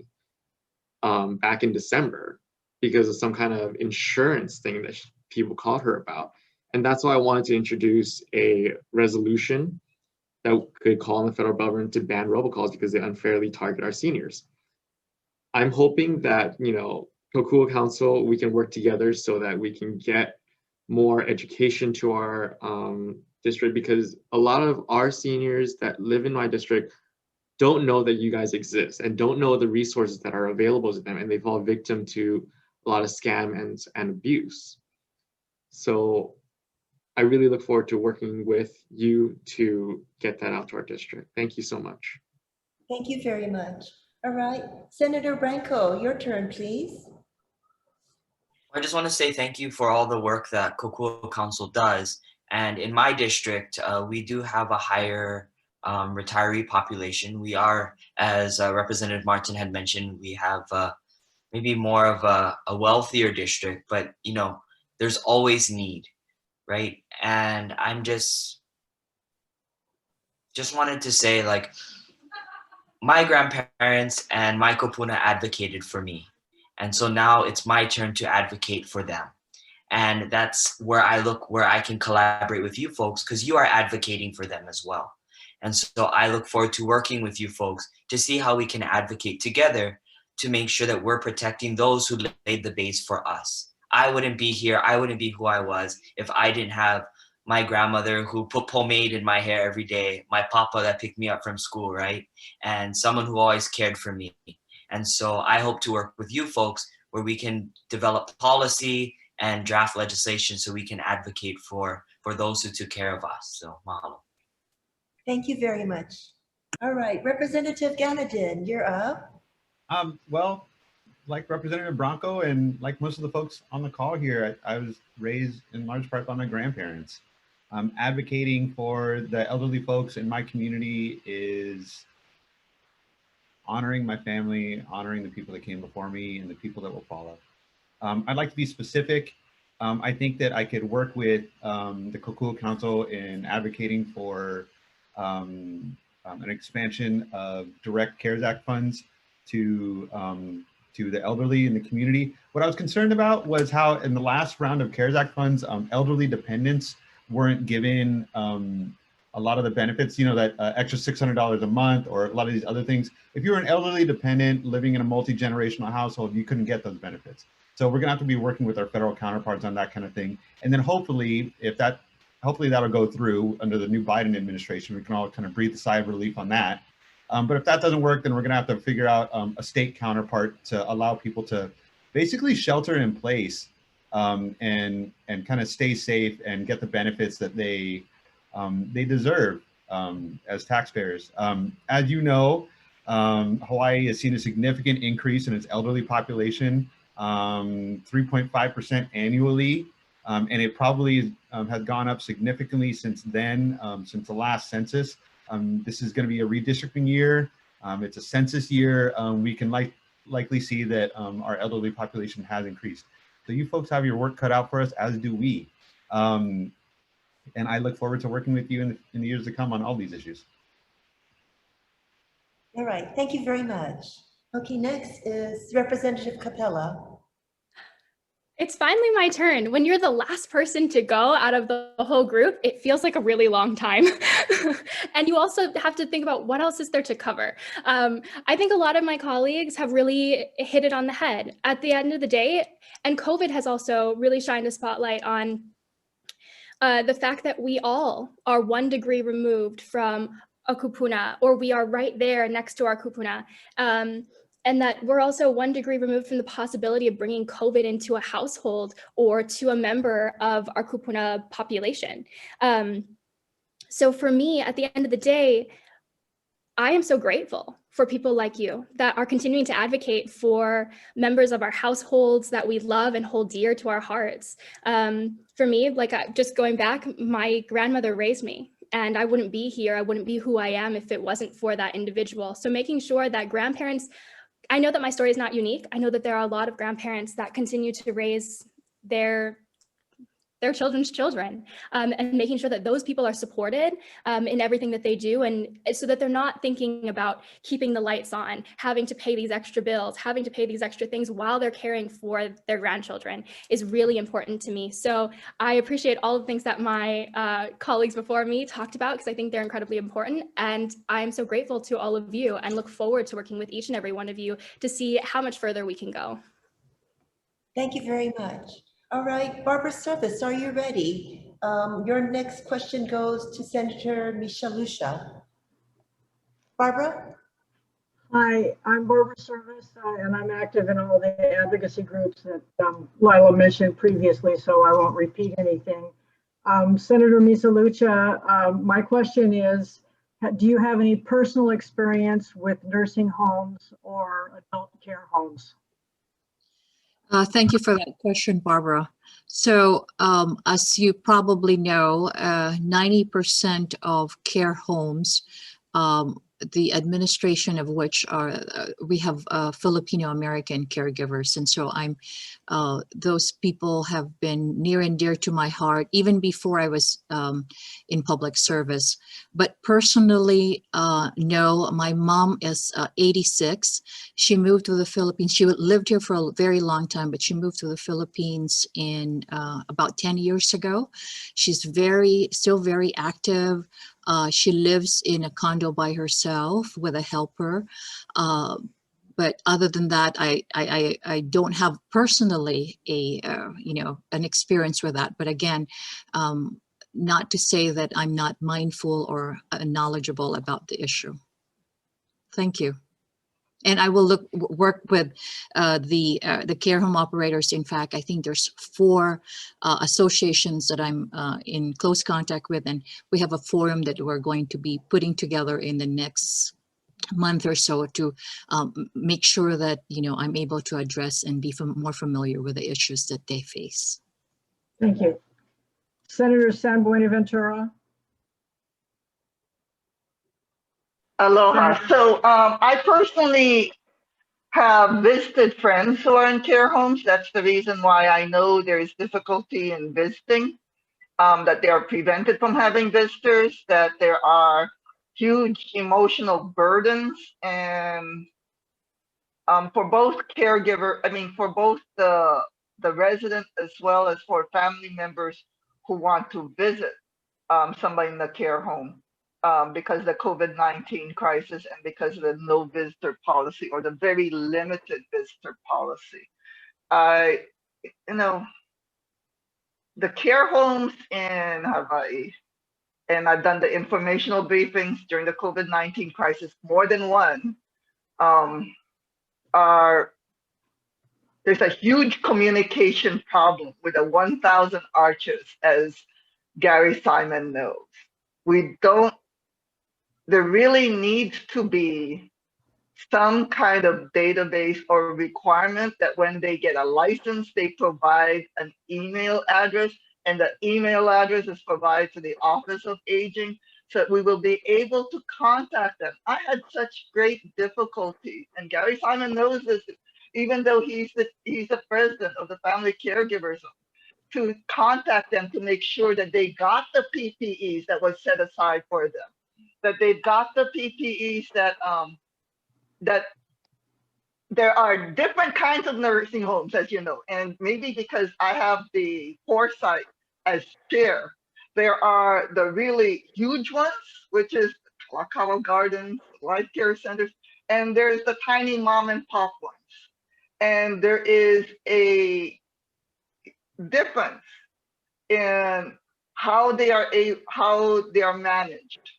back in December because of some kind of insurance thing that people called her about. And that's why I wanted to introduce a resolution that could call on the federal government to ban robocalls because they unfairly target our seniors. I'm hoping that, Kokua Council, we can work together so that we can get more education to our district, because a lot of our seniors that live in my district don't know that you guys exist and don't know the resources that are available to them, and they fall victim to a lot of scam and abuse. So I really look forward to working with you to get that out to our district. Thank you so much. Thank you very much. All right, Senator Branco, your turn, please. I just want to say thank you for all the work that Kokua Council does. And in my district, we do have a higher retiree population. We are, as Representative Marten had mentioned, we have maybe more of a wealthier district, but you know, there's always need, right? And I'm just wanted to say, like, my grandparents and my kupuna advocated for me. And so now it's my turn to advocate for them. And that's where I look, where I can collaborate with you folks, because you are advocating for them as well. And so I look forward to working with you folks to see how we can advocate together to make sure that we're protecting those who laid the base for us. I wouldn't be here, I wouldn't be who I was if I didn't have my grandmother who put pomade in my hair every day, my papa that picked me up from school, right? And someone who always cared for me. And so I hope to work with you folks where we can develop policy and draft legislation so we can advocate for those who took care of us. So mahalo. Thank you very much. All right, Representative Ganaden, you're up. Well, like Representative Branco and like most of the folks on the call here, I was raised in large part by my grandparents. Advocating for the elderly folks in my community is honoring my family, honoring the people that came before me and the people that will follow. I'd like to be specific. I think that I could work with the Kokua Council in advocating for an expansion of direct CARES Act funds to the elderly in the community. What I was concerned about was how in the last round of CARES Act funds, elderly dependents weren't given a lot of the benefits, you know, that extra $600 a month or a lot of these other things. If you're an elderly dependent living in a multi-generational household, you couldn't get those benefits. So we're gonna have to be working with our federal counterparts on that kind of thing. And then hopefully, hopefully that'll go through under the new Biden administration. We can all kind of breathe a sigh of relief on that. But if that doesn't work, then we're gonna have to figure out a state counterpart to allow people to basically shelter in place and kind of stay safe and get the benefits that they deserve as taxpayers. As you know, Hawaii has seen a significant increase in its elderly population, 3.5% annually, and it probably has gone up significantly since then, since the last census. This is going to be a redistricting year. It's a census year. We can likely see that our elderly population has increased. So you folks have your work cut out for us, as do we. And I look forward to working with you in the years to come on all these issues. All right, thank you very much. Okay, next is Representative Kapela. It's finally my turn. When you're the last person to go out of the whole group, it feels like a really long time. And you also have to think about what else is there to cover. I think a lot of my colleagues have really hit it on the head at the end of the day. And COVID has also really shined a spotlight on the fact that we all are 1 degree removed from a kupuna, or we are right there next to our kupuna. And that we're also 1 degree removed from the possibility of bringing COVID into a household or to a member of our kupuna population. So for me, at the end of the day, I am so grateful for people like you that are continuing to advocate for members of our households that we love and hold dear to our hearts. For me, like just going back, my grandmother raised me. And I wouldn't be here, I wouldn't be who I am if it wasn't for that individual. So making sure that grandparents, I know that my story is not unique. I know that there are a lot of grandparents that continue to raise their children's children, and making sure that those people are supported in everything that they do, and so that they're not thinking about keeping the lights on, having to pay these extra bills, having to pay these extra things while they're caring for their grandchildren is really important to me. So I appreciate all the things that my colleagues before me talked about, because I think they're incredibly important. And I'm so grateful to all of you and look forward to working with each and every one of you to see how much further we can go. Thank you very much. All right, Barbara Service, are you ready? Your next question goes to Senator Misalucha. Barbara? Hi, I'm Barbara Service, and I'm active in all the advocacy groups that Lila mentioned previously, so I won't repeat anything. Senator Misalucha, my question is, Do you have any personal experience with nursing homes or adult care homes? Thank you for that question, Barbara. So as you probably know, 90% of care homes, the administration of which are, we have Filipino American caregivers. And so those people have been near and dear to my heart, even before I was in public service. But personally, no, my mom is 86. She moved to the Philippines. She lived here for a very long time, but she moved to the Philippines in about 10 years ago. She's still very active. She lives in a condo by herself with a helper. But other than that, I don't have personally an experience with that. But again, not to say that I'm not mindful or knowledgeable about the issue. Thank you. And I will work with the care home operators. In fact, I think there's 4 associations that I'm in close contact with, and we have a forum that we're going to be putting together in the next month or so to make sure that I'm able to address and be more familiar with the issues that they face. Thank you. Senator San Buenaventura. Aloha. So I personally have visited friends who are in care homes. That's the reason why I know there is difficulty in visiting, that they are prevented from having visitors, that there are huge emotional burdens, and for both for both the resident as well as for family members who want to visit somebody in the care home. Because of the COVID-19 crisis and because of the no visitor policy or the very limited visitor policy. The care homes in Hawaii, and I've done the informational briefings during the COVID-19 crisis, more than one, there's a huge communication problem with the 1,000 arches, as Gary Simon knows. There really needs to be some kind of database or requirement that when they get a license, they provide an email address, and the email address is provided to the Office of Aging, so that we will be able to contact them. I had such great difficulty, and Gary Simon knows this, even though he's the president of the Family Caregivers, to contact them to make sure that they got the PPEs that was set aside for them, that they've got the PPEs, that there are different kinds of nursing homes, as you know, and maybe because I have the foresight as chair, there are the really huge ones, which is Kalakaua Gardens, Life Care Centers, and there's the tiny mom and pop ones. And there is a difference in how they are managed.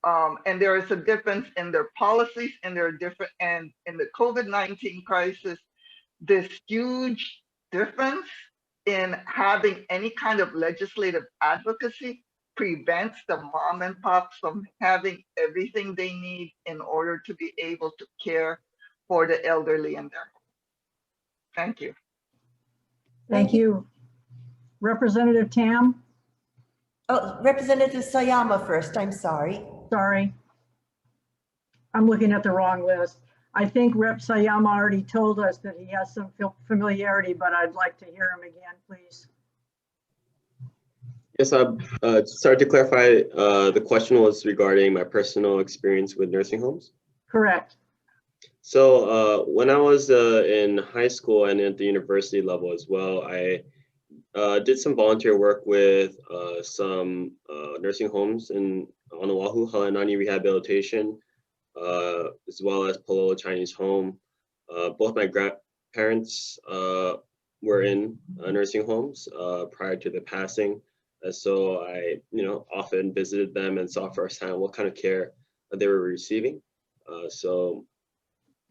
And there is a difference in their policies, and and in the COVID-19 crisis, this huge difference in having any kind of legislative advocacy prevents the mom and pops from having everything they need in order to be able to care for the elderly in their home. Thank you. Thank you. Representative Tam. Oh, Representative Sayama first, I'm sorry. Sorry. I'm looking at the wrong list. I think Rep Sayama already told us that he has some familiarity, but I'd like to hear him again, please. Yes, sorry to clarify, the question was regarding my personal experience with nursing homes? Correct. So when I was in high school and at the university level as well, I did some volunteer work with some nursing homes on Oahu, Halanani Rehabilitation, as well as Palolo Chinese Home. Both my grandparents were in nursing homes prior to their passing. So I, often visited them and saw firsthand what kind of care they were receiving.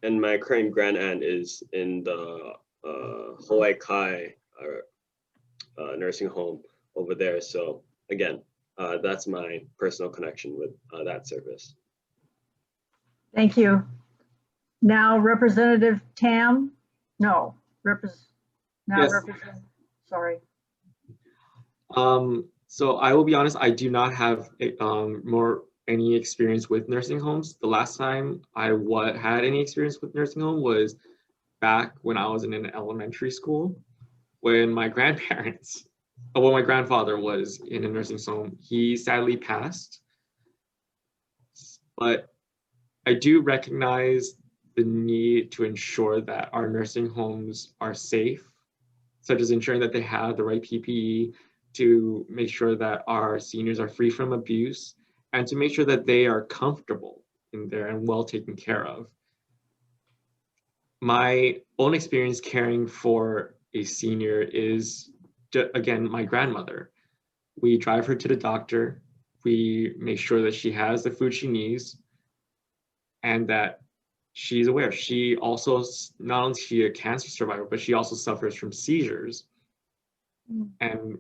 And my current grand aunt is in the Hawaii nursing home over there. So again, that's my personal connection with that service. Thank you. Now Representative Tam, no, Yes. Representative, sorry. So I will be honest, I do not have any experience with nursing homes. The last time I had any experience with nursing home was back when I was in an elementary school, when my grandfather was in a nursing home. He sadly passed, but I do recognize the need to ensure that our nursing homes are safe, such as ensuring that they have the right PPE, to make sure that our seniors are free from abuse, and to make sure that they are comfortable in there and well taken care of. My own experience caring for a senior is, again, my grandmother. We drive her to the doctor, we make sure that she has the food she needs, and that she's aware. She also, not only is she a cancer survivor, but she also suffers from seizures. And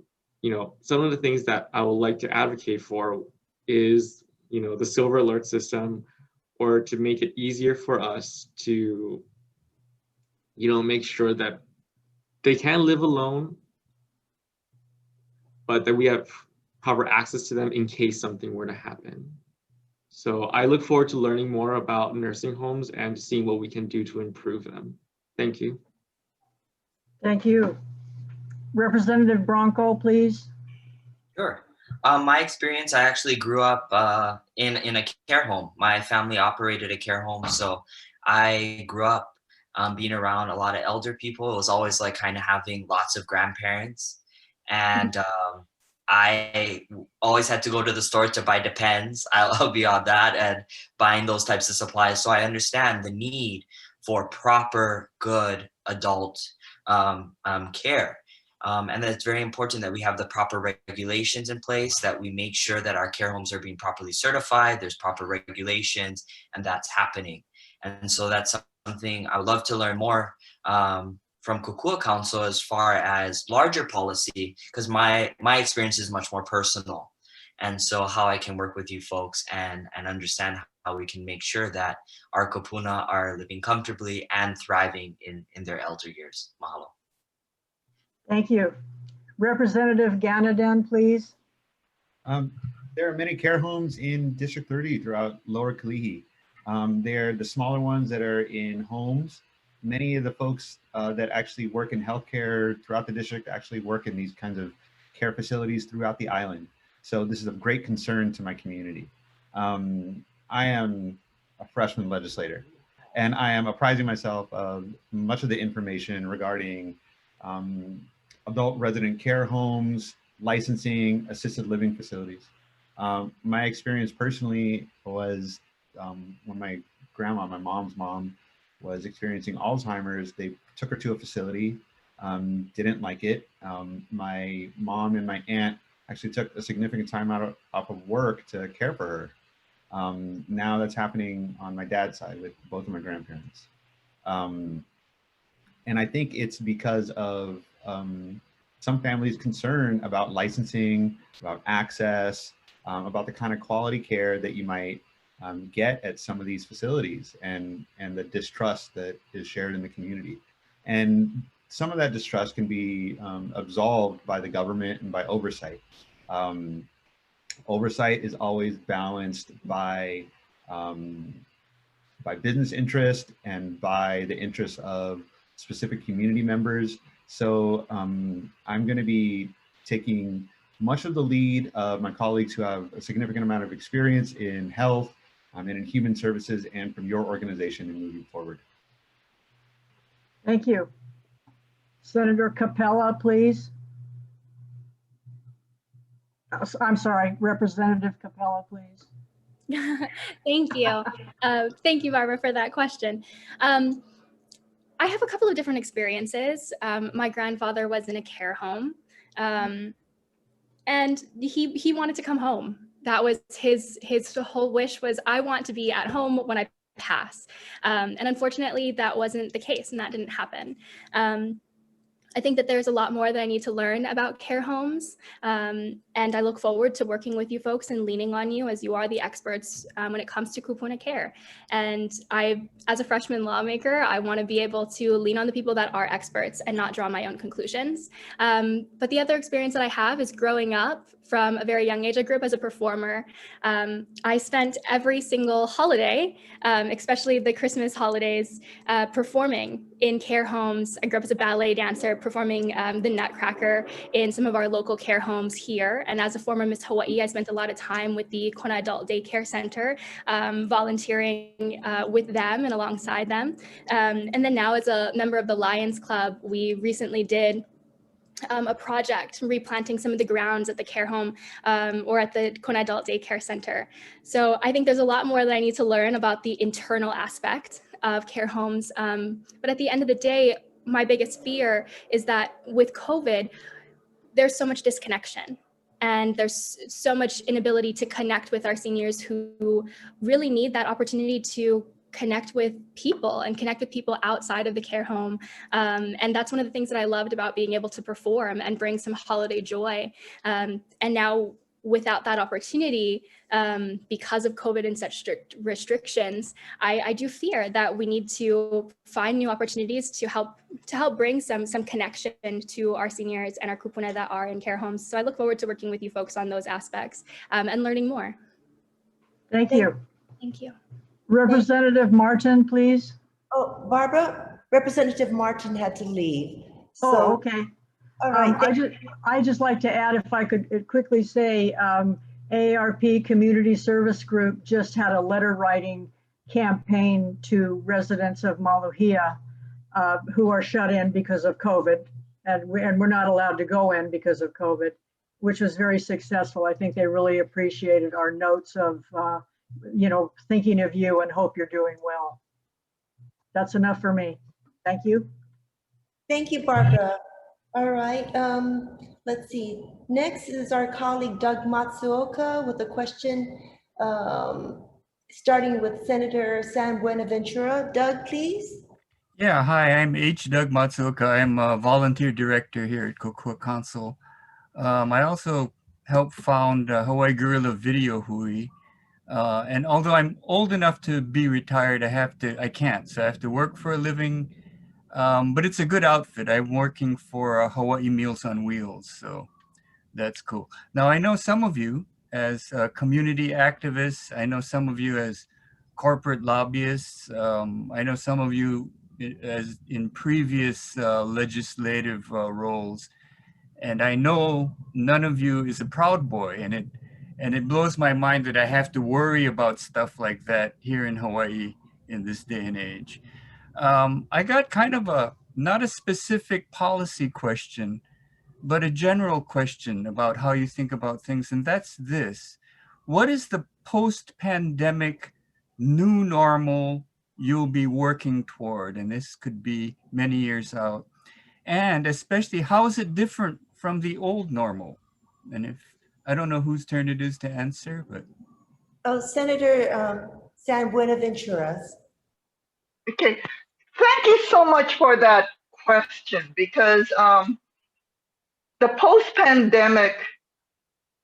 some of the things that I would like to advocate for is, the silver alert system, or to make it easier for us to, make sure that they can live alone, but that we have proper access to them in case something were to happen. So I look forward to learning more about nursing homes and seeing what we can do to improve them. Thank you. Thank you. Representative Branco, please. Sure. My experience, I actually grew up in a care home. My family operated a care home, so I grew up being around a lot of elder people. It was always like kind of having lots of grandparents, and I always had to go to the store to buy Depends. I'll be on that, and buying those types of supplies. So I understand the need for proper, good adult care. And that it's very important that we have the proper regulations in place, that we make sure that our care homes are being properly certified, there's proper regulations, and that's happening. And so that's something I would love to learn more from Kokua Council as far as larger policy, because my experience is much more personal. And so how I can work with you folks and understand how we can make sure that our kupuna are living comfortably and thriving in their elder years. Mahalo. Thank you. Representative Ganaden, please. There are many care homes in District 30 throughout Lower Kalihi. They're the smaller ones that are in homes. Many of the folks that actually work in healthcare throughout the district actually work in these kinds of care facilities throughout the island. So this is of great concern to my community. I am a freshman legislator, and I am apprising myself of much of the information regarding adult resident care homes, licensing, assisted living facilities. My experience personally was when my grandma, my mom's mom, was experiencing Alzheimer's. They took her to a facility, didn't like it. My mom and my aunt actually took a significant time off of work to care for her. Now that's happening on my dad's side with both of my grandparents. And I think it's because of some families' concern about licensing, about access, about the kind of quality care that you might get at some of these facilities, and the distrust that is shared in the community. And some of that distrust can be absolved by the government and by oversight. Oversight is always balanced by business interest and by the interests of specific community members. So I'm going to be taking much of the lead of my colleagues who have a significant amount of experience in health and in human services, and from your organization in moving forward. Thank you. Senator Kapela, please. I'm sorry, Representative Kapela, please. Thank you. Thank you, Barbara, for that question. I have a couple of different experiences. My grandfather was in a care home, and he wanted to come home. That was his whole wish was, I want to be at home when I pass. And unfortunately, that wasn't the case, and that didn't happen. I think that there's a lot more that I need to learn about care homes, and I look forward to working with you folks and leaning on you as you are the experts when it comes to kupuna care. And as a freshman lawmaker, I want to be able to lean on the people that are experts and not draw my own conclusions. But the other experience that I have is growing up from a very young age. I grew up as a performer. I spent every single holiday, especially the Christmas holidays, performing in care homes. I grew up as a ballet dancer, performing the Nutcracker in some of our local care homes here. And as a former Miss Hawaii, I spent a lot of time with the Kona Adult Daycare Center, volunteering with them and alongside them. And then now as a member of the Lions Club, we recently did a project replanting some of the grounds at the care home or at the Kona Adult Daycare Center. So I think there's a lot more that I need to learn about the internal aspect of care homes. But at the end of the day, my biggest fear is that with COVID, there's so much disconnection and there's so much inability to connect with our seniors who really need that opportunity to connect with people and connect with people outside of the care home. And that's one of the things that I loved about being able to perform and bring some holiday joy. And now without that opportunity, because of COVID and such strict restrictions, I do fear that we need to find new opportunities to help bring some connection to our seniors and our kupuna that are in care homes. So I look forward to working with you folks on those aspects and learning more. Thank you. Thank you. Representative Marten, please. Oh, Barbara, Representative Marten had to leave. Oh, okay. All right. I just like to add, if I could quickly say, AARP Community Service Group just had a letter writing campaign to residents of Maluhia who are shut in because of COVID, and we're not allowed to go in because of COVID, which was very successful. I think they really appreciated our notes of, thinking of you and hope you're doing well. That's enough for me. Thank you. Thank you, Barbara. All right, let's see. Next is our colleague Doug Matsuoka with a question starting with Senator San Buenaventura. Doug, please. Yeah, hi, I'm H. Doug Matsuoka. I'm a volunteer director here at Kokua Council. I also helped found Hawaii Guerrilla Video Hui. And although I'm old enough to be retired, I can't. So I have to work for a living. But it's a good outfit. I'm working for Hawaii Meals on Wheels, so that's cool. Now, I know some of you as community activists. I know some of you as corporate lobbyists. I know some of you as in previous legislative roles. And I know none of you is a Proud Boy, and it blows my mind that I have to worry about stuff like that here in Hawaii in this day and age. I got kind of not a specific policy question, but a general question about how you think about things. And that's this: what is the post-pandemic new normal you'll be working toward? And this could be many years out. And especially, how is it different from the old normal? And I don't know whose turn it is to answer, but. Oh, Senator San Buenaventura. Okay, thank you so much for that question, because the post-pandemic,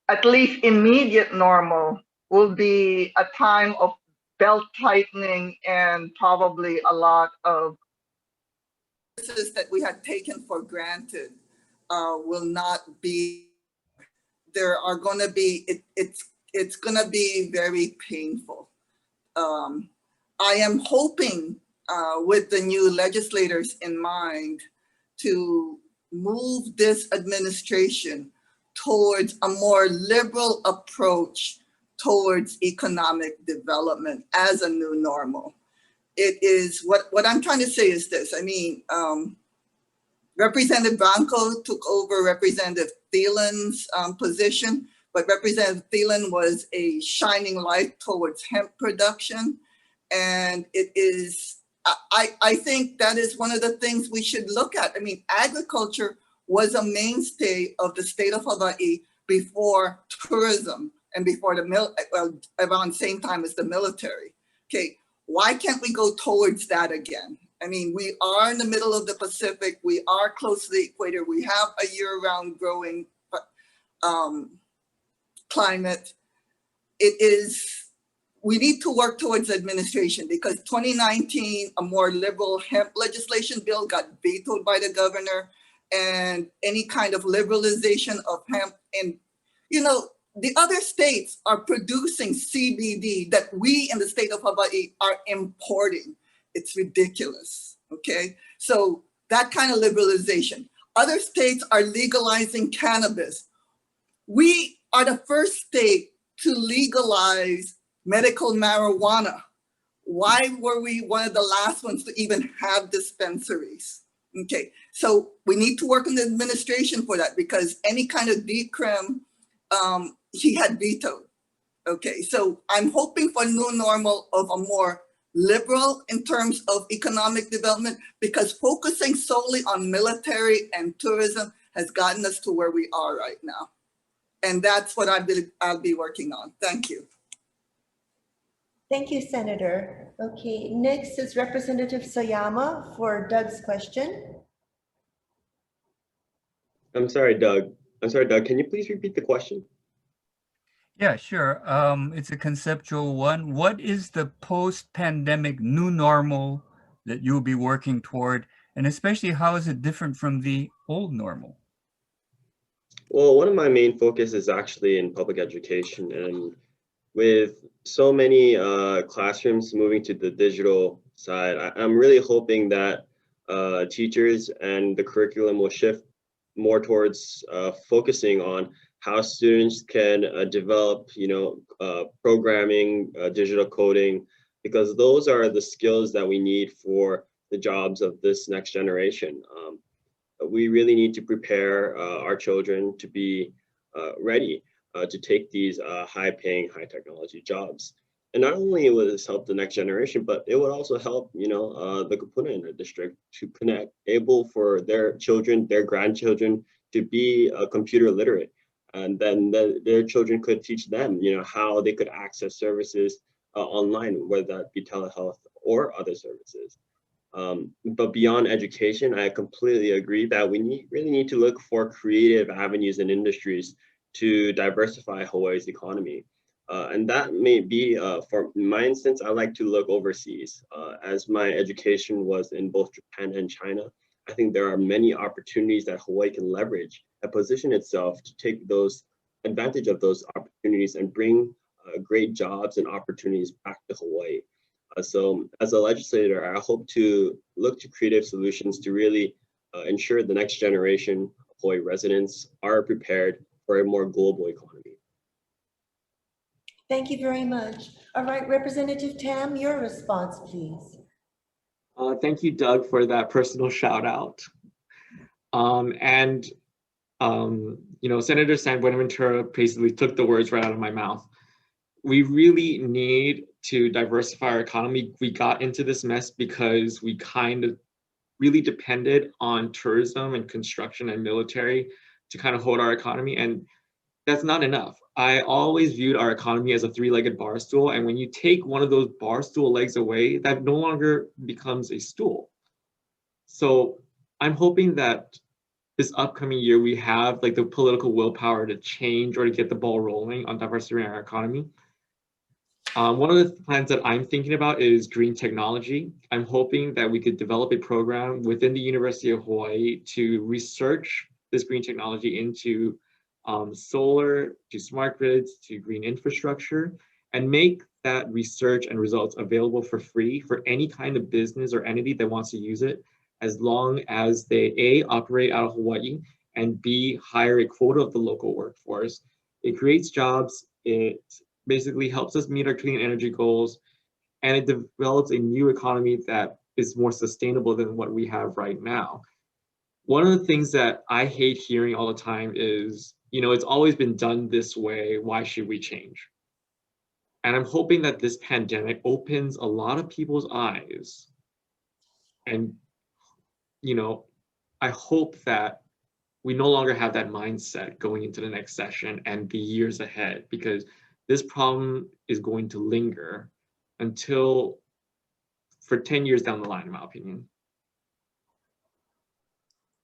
at least immediate normal, will be a time of belt tightening and probably a lot of services that we had taken for granted will not be. There are going to be, it's going to be very painful. I am hoping with the new legislators in mind to move this administration towards a more liberal approach towards economic development as a new normal. It is, what I'm trying to say is this. I mean, Representative Branco took over Representative Thielen's position, but Representative Thielen was a shining light towards hemp production. And it is, I think that is one of the things we should look at. I mean, agriculture was a mainstay of the state of Hawaii before tourism and before around the same time as the military. Okay, why can't we go towards that again? I mean, we are in the middle of the Pacific. We are close to the equator. We have a year-round growing climate. We need to work towards administration, because 2019, a more liberal hemp legislation bill got vetoed by the governor, and any kind of liberalization of hemp. And, you know, the other states are producing CBD that we in the state of Hawaii are importing. It's ridiculous, okay? So that kind of liberalization. Other states are legalizing cannabis. We are the first state to legalize medical marijuana. Why were we one of the last ones to even have dispensaries? Okay, so we need to work on the administration for that, because any kind of decrim, he had vetoed. Okay, so I'm hoping for a new normal of a more liberal in terms of economic development, because focusing solely on military and tourism has gotten us to where we are right now. And that's what I'll be working on. Thank you. Thank you, Senator. Okay, next is Representative Sayama for Doug's question. I'm sorry, Doug. Can you please repeat the question? Yeah, sure. It's a conceptual one. What is the post-pandemic new normal that you'll be working toward? And especially, how is it different from the old normal? Well, one of my main focus is actually in public education, and with so many classrooms moving to the digital side, I'm really hoping that teachers and the curriculum will shift more towards focusing on how students can develop, programming, digital coding, because those are the skills that we need for the jobs of this next generation. We really need to prepare our children to be ready to take these high-paying, high-technology jobs. And not only will this help the next generation, but it would also help, the kupuna in the district to able for their children, their grandchildren, to be computer literate. And then their children could teach them, how they could access services online, whether that be telehealth or other services. But beyond education, I completely agree that we really need to look for creative avenues and industries to diversify Hawaii's economy. And that may be, for my instance, I like to look overseas. As my education was in both Japan and China, I think there are many opportunities that Hawaii can leverage and position itself to take advantage of those opportunities and bring great jobs and opportunities back to Hawaii. So as a legislator, I hope to look to creative solutions to really ensure the next generation of Hawaii residents are prepared for a more global economy. Thank you very much. All right, Representative Tam, your response, please. Thank you, Doug, for that personal shout out. Senator San Buenaventura basically took the words right out of my mouth. We really need to diversify our economy. We got into this mess because we kind of really depended on tourism and construction and military to kind of hold our economy, and that's not enough. I always viewed our economy as a three-legged bar stool, and when you take one of those bar stool legs away, that no longer becomes a stool. So I'm hoping that this upcoming year we have like the political willpower to change or to get the ball rolling on diversifying our economy. One of the plans that I'm thinking about is green technology. I'm hoping that we could develop a program within the University of Hawaii to research this green technology into solar, to smart grids, to green infrastructure, and make that research and results available for free for any kind of business or entity that wants to use it, as long as they A, operate out of Hawaii, and B, hire a quota of the local workforce. It creates jobs, it basically helps us meet our clean energy goals, and it develops a new economy that is more sustainable than what we have right now. One of the things that I hate hearing all the time is, it's always been done this way, why should we change? And I'm hoping that this pandemic opens a lot of people's eyes. And, I hope that we no longer have that mindset going into the next session and the years ahead, because this problem is going to linger until for 10 years down the line, in my opinion.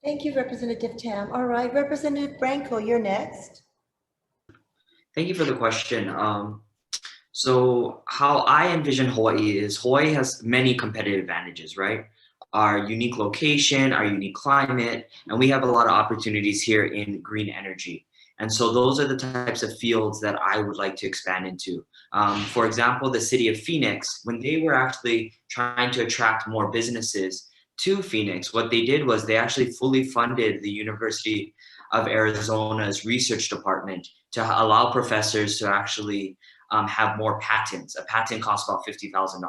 Thank you, Representative Tam. All right, Representative Branco, you're next. Thank you for the question. So how I envision Hawaii is Hawaii has many competitive advantages, right? Our unique location, our unique climate, and we have a lot of opportunities here in green energy. And so those are the types of fields that I would like to expand into. For example, the city of Phoenix, when they were actually trying to attract more businesses to Phoenix, what they did was they actually fully funded the University of Arizona's research department to allow professors to actually have more patents. A patent costs about $50,000.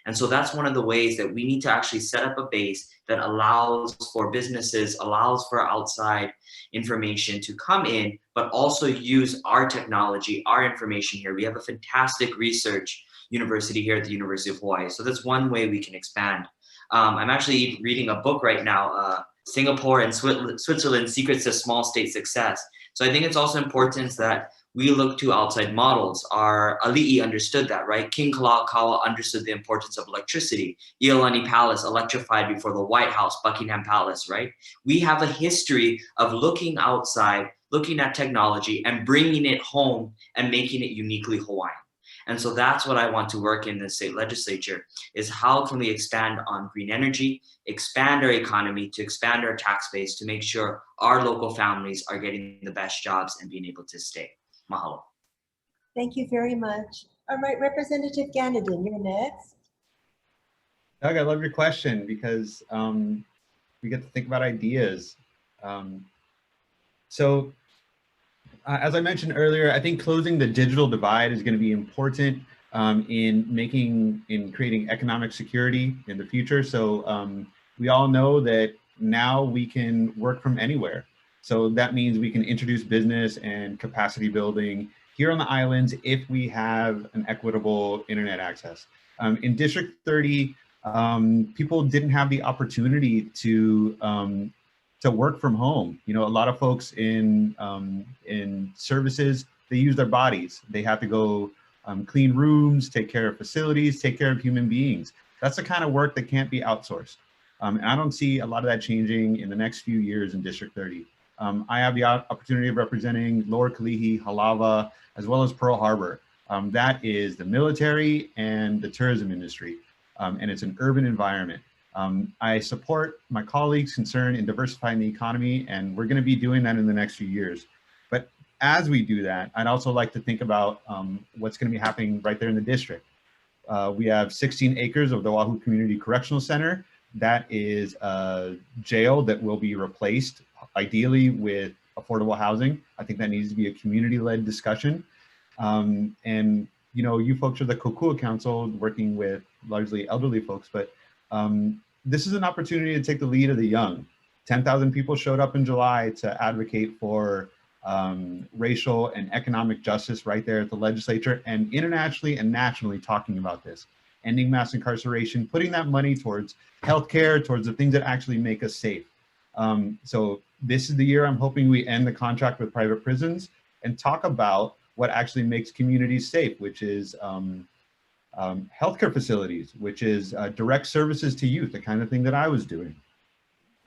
And so that's one of the ways that we need to actually set up a base that allows for businesses, allows for outside information to come in, but also use our technology, our information here. We have a fantastic research university here at the University of Hawaii. So that's one way we can expand. I'm actually reading a book right now, Singapore and Switzerland, Secrets of Small State Success. So I think it's also important that we look to outside models. Our ali'i understood that, right? King Kalakaua understood the importance of electricity. Iolani Palace electrified before the White House, Buckingham Palace, right? We have a history of looking outside, looking at technology and bringing it home and making it uniquely Hawaiian. And so that's what I want to work in the state legislature, is how can we expand on green energy, expand our economy, to expand our tax base, to make sure our local families are getting the best jobs and being able to stay. Mahalo. Thank you very much. All right, Representative Ganaden, you're next. Doug, I love your question because we get to think about ideas. As I mentioned earlier, I think closing the digital divide is going to be important in creating economic security in the future. So we all know that now we can work from anywhere. So that means we can introduce business and capacity building here on the islands if we have an equitable internet access. In District 30, people didn't have the opportunity to work from home. You know, a lot of folks in services, they use their bodies. They have to go clean rooms, take care of facilities, take care of human beings. That's the kind of work that can't be outsourced. And I don't see a lot of that changing in the next few years in District 30. I have the opportunity of representing Lower Kalihi, Halawa, as well as Pearl Harbor. That is the military and the tourism industry, and it's an urban environment. I support my colleagues' concern in diversifying the economy, and we're going to be doing that in the next few years. But as we do that, I'd also like to think about what's going to be happening right there in the district. We have 16 acres of the Oahu Community Correctional Center. That is a jail that will be replaced, ideally with affordable housing. I think that needs to be a community-led discussion. And you know, you folks are the Kokua Council, working with largely elderly folks, but this is an opportunity to take the lead of the young. 10,000 people showed up in July to advocate for racial and economic justice right there at the legislature, and internationally and nationally talking about this. Ending mass incarceration, putting that money towards healthcare, towards the things that actually make us safe. So this is the year I'm hoping we end the contract with private prisons and talk about what actually makes communities safe, which is healthcare facilities, which is direct services to youth, the kind of thing that I was doing.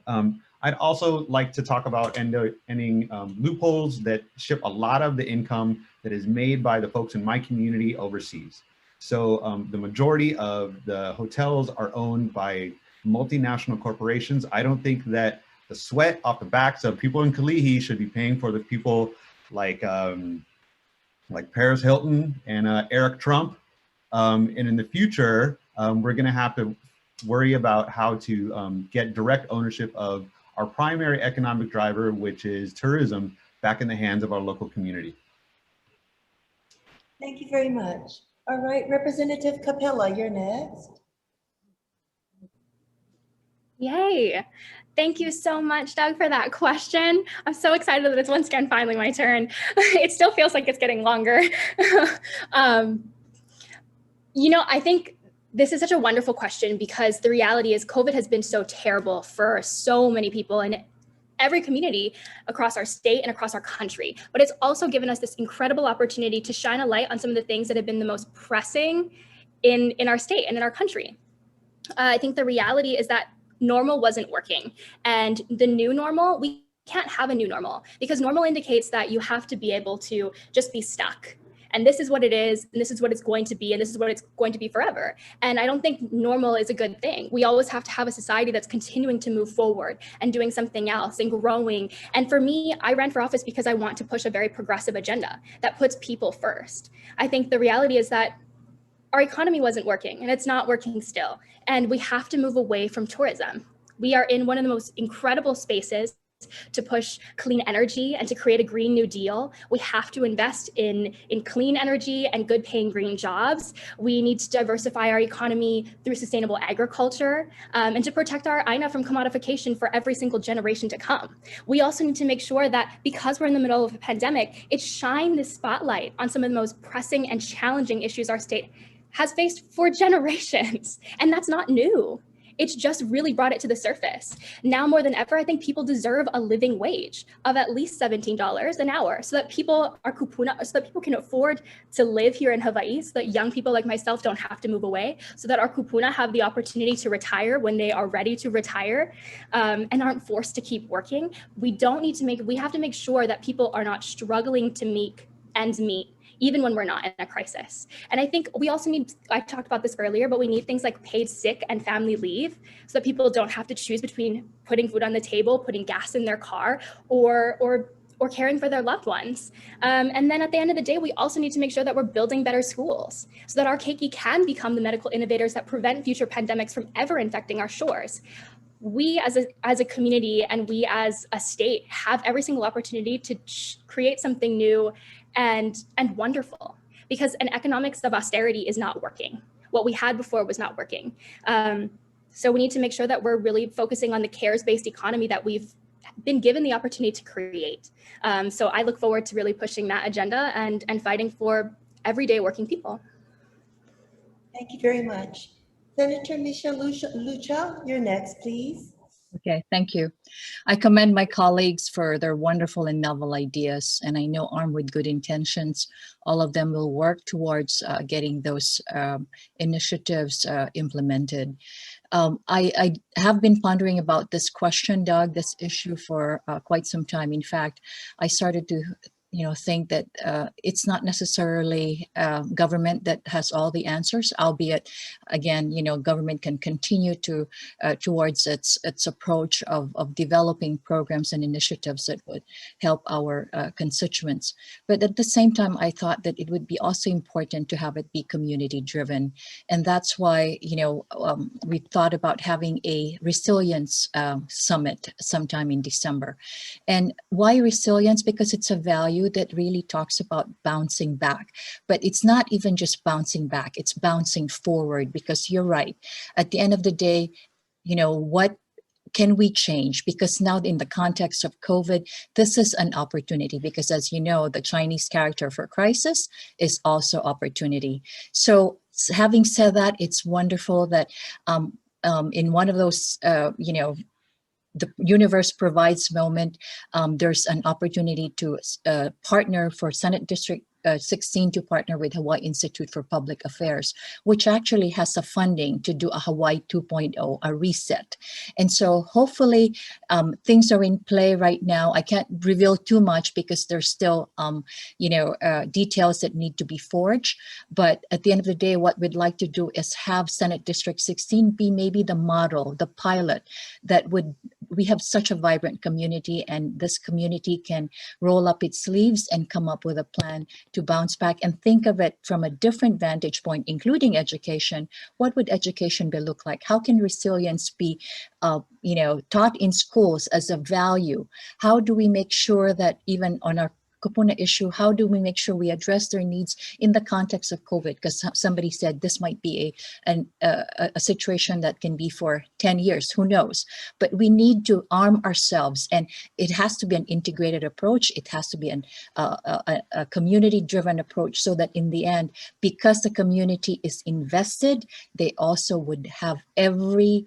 I'd also like to talk about ending loopholes that ship a lot of the income that is made by the folks in my community overseas. So the majority of the hotels are owned by multinational corporations. I don't think that the sweat off the backs of people in Kalihi should be paying for the people like Paris Hilton and Eric Trump. And in the future, we're going to have to worry about how to get direct ownership of our primary economic driver, which is tourism, back in the hands of our local community. Thank you very much. All right, Representative Kapela, you're next. Yay. Thank you so much, Doug, for that question. I'm so excited that it's once again finally my turn. It still feels like it's getting longer. You know, I think this is such a wonderful question because the reality is COVID has been so terrible for so many people in every community across our state and across our country. But it's also given us this incredible opportunity to shine a light on some of the things that have been the most pressing in our state and in our country. I think the reality is that normal wasn't working, and the new normal, we can't have a new normal, because normal indicates that you have to be able to just be stuck. And this is what it is, and this is what it's going to be, and this is what it's going to be forever. And I don't think normal is a good thing. We always have to have a society that's continuing to move forward and doing something else and growing. And for me, I ran for office because I want to push a very progressive agenda that puts people first. I think the reality is that our economy wasn't working, and it's not working still. And we have to move away from tourism. We are in one of the most incredible spaces to push clean energy and to create a Green New Deal. We have to invest in clean energy and good paying green jobs. We need to diversify our economy through sustainable agriculture, and to protect our INA from commodification for every single generation to come. We also need to make sure that, because we're in the middle of a pandemic, it shine the spotlight on some of the most pressing and challenging issues our state has faced for generations. And that's not new. It's just really brought it to the surface. Now more than ever, I think people deserve a living wage of at least $17 an hour, so that people are kupuna, so that people can afford to live here in Hawaii, so that young people like myself don't have to move away, so that our kupuna have the opportunity to retire when they are ready to retire, and aren't forced to keep working. We have to make sure that people are not struggling to make ends meet, even when we're not in a crisis. And I think we also need, I talked about this earlier, but we need things like paid sick and family leave, so that people don't have to choose between putting food on the table, putting gas in their car, or caring for their loved ones. And then at the end of the day, we also need to make sure that we're building better schools, so that our keiki can become the medical innovators that prevent future pandemics from ever infecting our shores. We as a community and we as a state have every single opportunity to create something new and wonderful, because an economics of austerity is not working. What we had before was not working. So we need to make sure that we're really focusing on the cares-based economy that we've been given the opportunity to create. So I look forward to really pushing that agenda and fighting for everyday working people. Thank you very much. Senator Misalucha, you're next, please. Okay, thank you. I commend my colleagues for their wonderful and novel ideas, and I know, armed with good intentions, all of them will work towards getting those initiatives implemented. I have been pondering about this question, Doug, this issue for quite some time. In fact, I started to think that it's not necessarily government that has all the answers, albeit, again, government can continue to towards its approach of developing programs and initiatives that would help our constituents. But at the same time, I thought that it would be also important to have it be community driven. And that's why, we thought about having a resilience summit sometime in December. And why resilience? Because it's a value that really talks about bouncing back, but it's not even just bouncing back, it's bouncing forward, because you're right. At the end of the day, what can we change? Because now in the context of COVID, this is an opportunity, because as you know, the Chinese character for crisis is also opportunity. So having said that, it's wonderful that in one of those, the universe provides moment, there's an opportunity to partner for Senate District 16 to partner with Hawaii Institute for Public Affairs, which actually has a funding to do a Hawaii 2.0, a reset. And so hopefully things are in play right now. I can't reveal too much because there's still, details that need to be forged. But at the end of the day, what we'd like to do is have Senate District 16 be maybe the model, the pilot that we have such a vibrant community, and this community can roll up its sleeves and come up with a plan to bounce back and think of it from a different vantage point, including education. What would education look like? How can resilience be taught in schools as a value? How do we make sure that even on our kupuna issue, how do we make sure we address their needs in the context of COVID? Because somebody said this might be a situation that can be for 10 years, who knows? But we need to arm ourselves, and it has to be an integrated approach. It has to be a community-driven approach, so that in the end, because the community is invested, they also would have every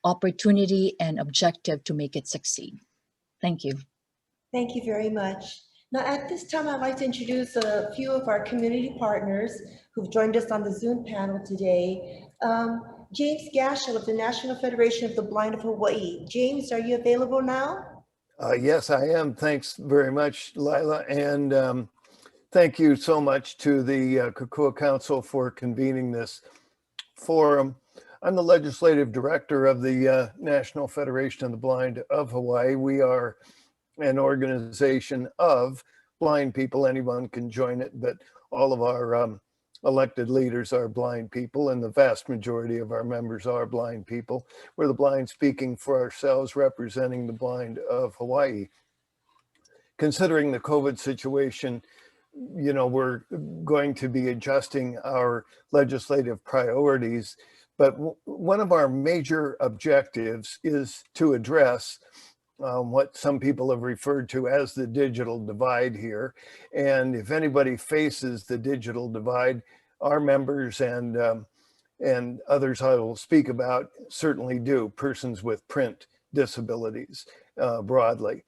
opportunity and objective to make it succeed. Thank you. Thank you very much. Now, at this time, I'd like to introduce a few of our community partners who've joined us on the Zoom panel today. James Gashel of the National Federation of the Blind of Hawaii. James, are you available now? Yes, I am. Thanks very much, Lila. And thank you so much to the Kokua Council for convening this forum. I'm the legislative director of the National Federation of the Blind of Hawaii. We are an organization of blind people. Anyone can join it, but all of our elected leaders are blind people, and the vast majority of our members are blind people. We're the blind speaking for ourselves, representing the blind of Hawaii. Considering the COVID situation, you know, we're going to be adjusting our legislative priorities, but one of our major objectives is to address what some people have referred to as the digital divide here. And if anybody faces the digital divide, our members and others I will speak about certainly do, persons with print disabilities broadly.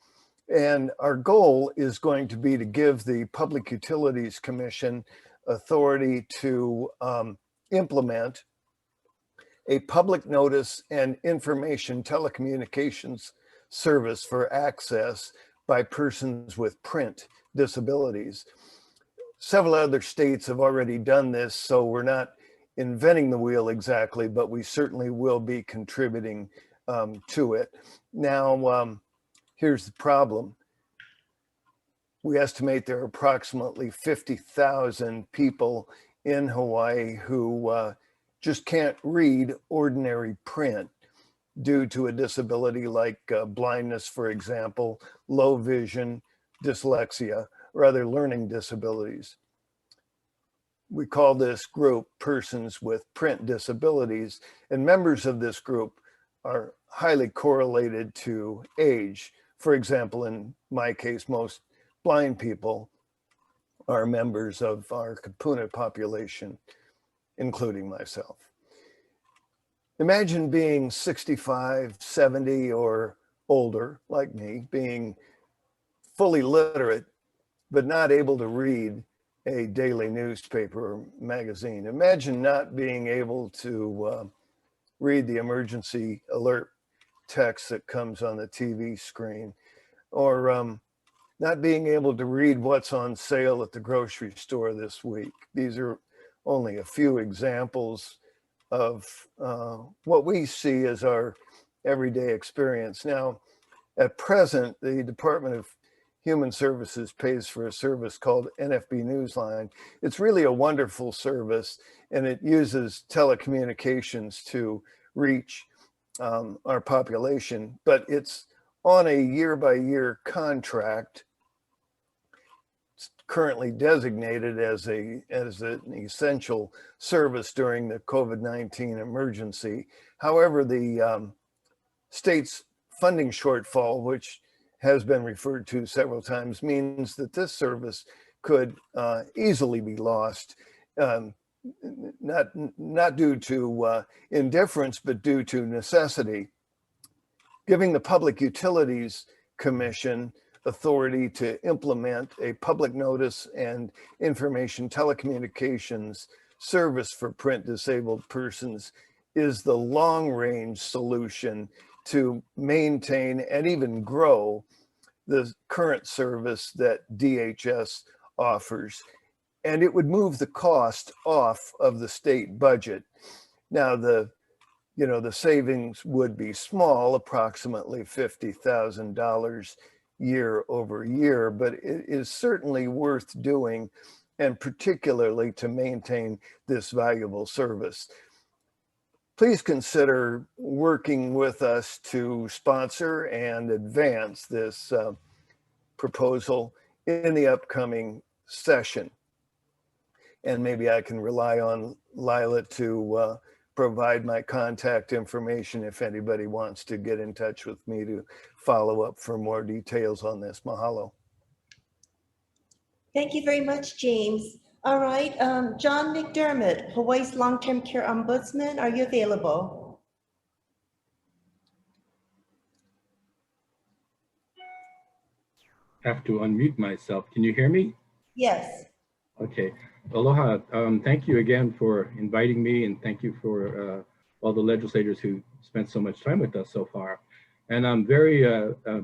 And our goal is going to be to give the Public Utilities Commission authority to implement a public notice and information telecommunications service for access by persons with print disabilities. Several other states have already done this, so we're not inventing the wheel exactly, but we certainly will be contributing to it. Now, here's the problem. We estimate there are approximately 50,000 people in Hawaii who just can't read ordinary print due to a disability like blindness, for example, low vision, dyslexia, or other learning disabilities. We call this group persons with print disabilities, and members of this group are highly correlated to age. For example, in my case, most blind people are members of our Kapuna population, including myself. Imagine being 65, 70, or older, like me, being fully literate, but not able to read a daily newspaper or magazine. Imagine not being able to read the emergency alert text that comes on the TV screen, or not being able to read what's on sale at the grocery store this week. These are only a few examples of what we see as our everyday experience. Now, at present, the Department of Human Services pays for a service called NFB Newsline. It's really a wonderful service, and it uses telecommunications to reach our population, but it's on a year-by-year contract. It's currently designated as an essential service during the COVID-19 emergency. However, the state's funding shortfall, which has been referred to several times, means that this service could easily be lost, not due to indifference, but due to necessity. Giving the Public Utilities Commission authority to implement a public notice and information telecommunications service for print disabled persons is the long-range solution to maintain and even grow the current service that DHS offers. And it would move the cost off of the state budget. Now, the savings would be small, approximately $50,000 year over year, but it is certainly worth doing, and particularly to maintain this valuable service. Please consider working with us to sponsor and advance this proposal in the upcoming session. And maybe I can rely on Lila to provide my contact information if anybody wants to get in touch with me to follow up for more details on this. Mahalo. Thank you very much, James. All right, John McDermott, Hawaii's Long-Term Care Ombudsman, are you available? Have to unmute myself. Can you hear me? Yes. Okay. Aloha. Thank you again for inviting me, and thank you for all the legislators who spent so much time with us so far. And I'm very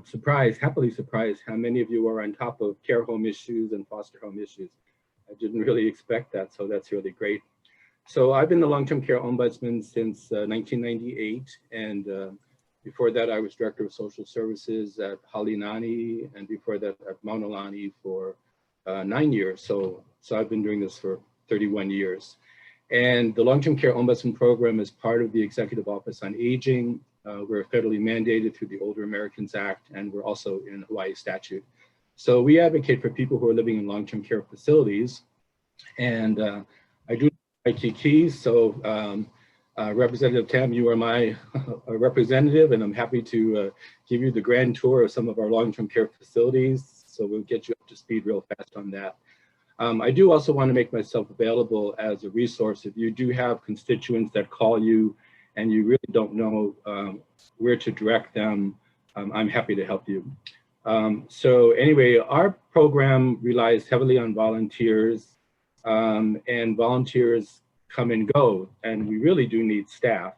surprised, happily surprised, how many of you are on top of care home issues and foster home issues. I didn't really expect that, so that's really great. So I've been the long-term care ombudsman since 1998, and before that I was director of social services at Halinani, and before that at Maunalani for 9 years. So I've been doing this for 31 years. And the long-term care ombudsman program is part of the Executive Office on Aging. We're federally mandated through the Older Americans Act, and we're also in Hawaii statute. So we advocate for people who are living in long-term care facilities. And I do ITTs, so Representative Tam, you are my representative, and I'm happy to give you the grand tour of some of our long-term care facilities. So we'll get you up to speed real fast on that. I do also want to make myself available as a resource. If you do have constituents that call you and you really don't know where to direct them, I'm happy to help you. So anyway, our program relies heavily on volunteers, and volunteers come and go, and we really do need staff.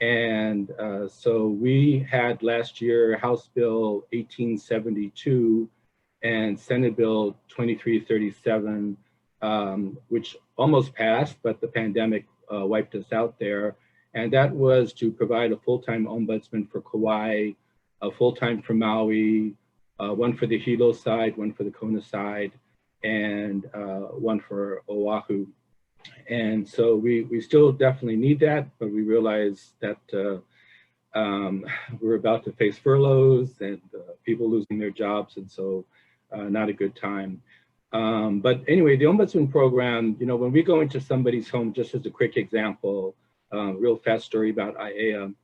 And so we had last year House Bill 1872 and Senate Bill 2337, which almost passed, but the pandemic wiped us out there. And that was to provide a full-time ombudsman for Kauai, a full-time for Maui, one for the Hilo side, one for the Kona side, and one for Oahu. And so we still definitely need that, but we realize that we're about to face furloughs and people losing their jobs, and so not a good time. But anyway, the Ombudsman program, you know, when we go into somebody's home, just as a quick example, real fast story about IAEA.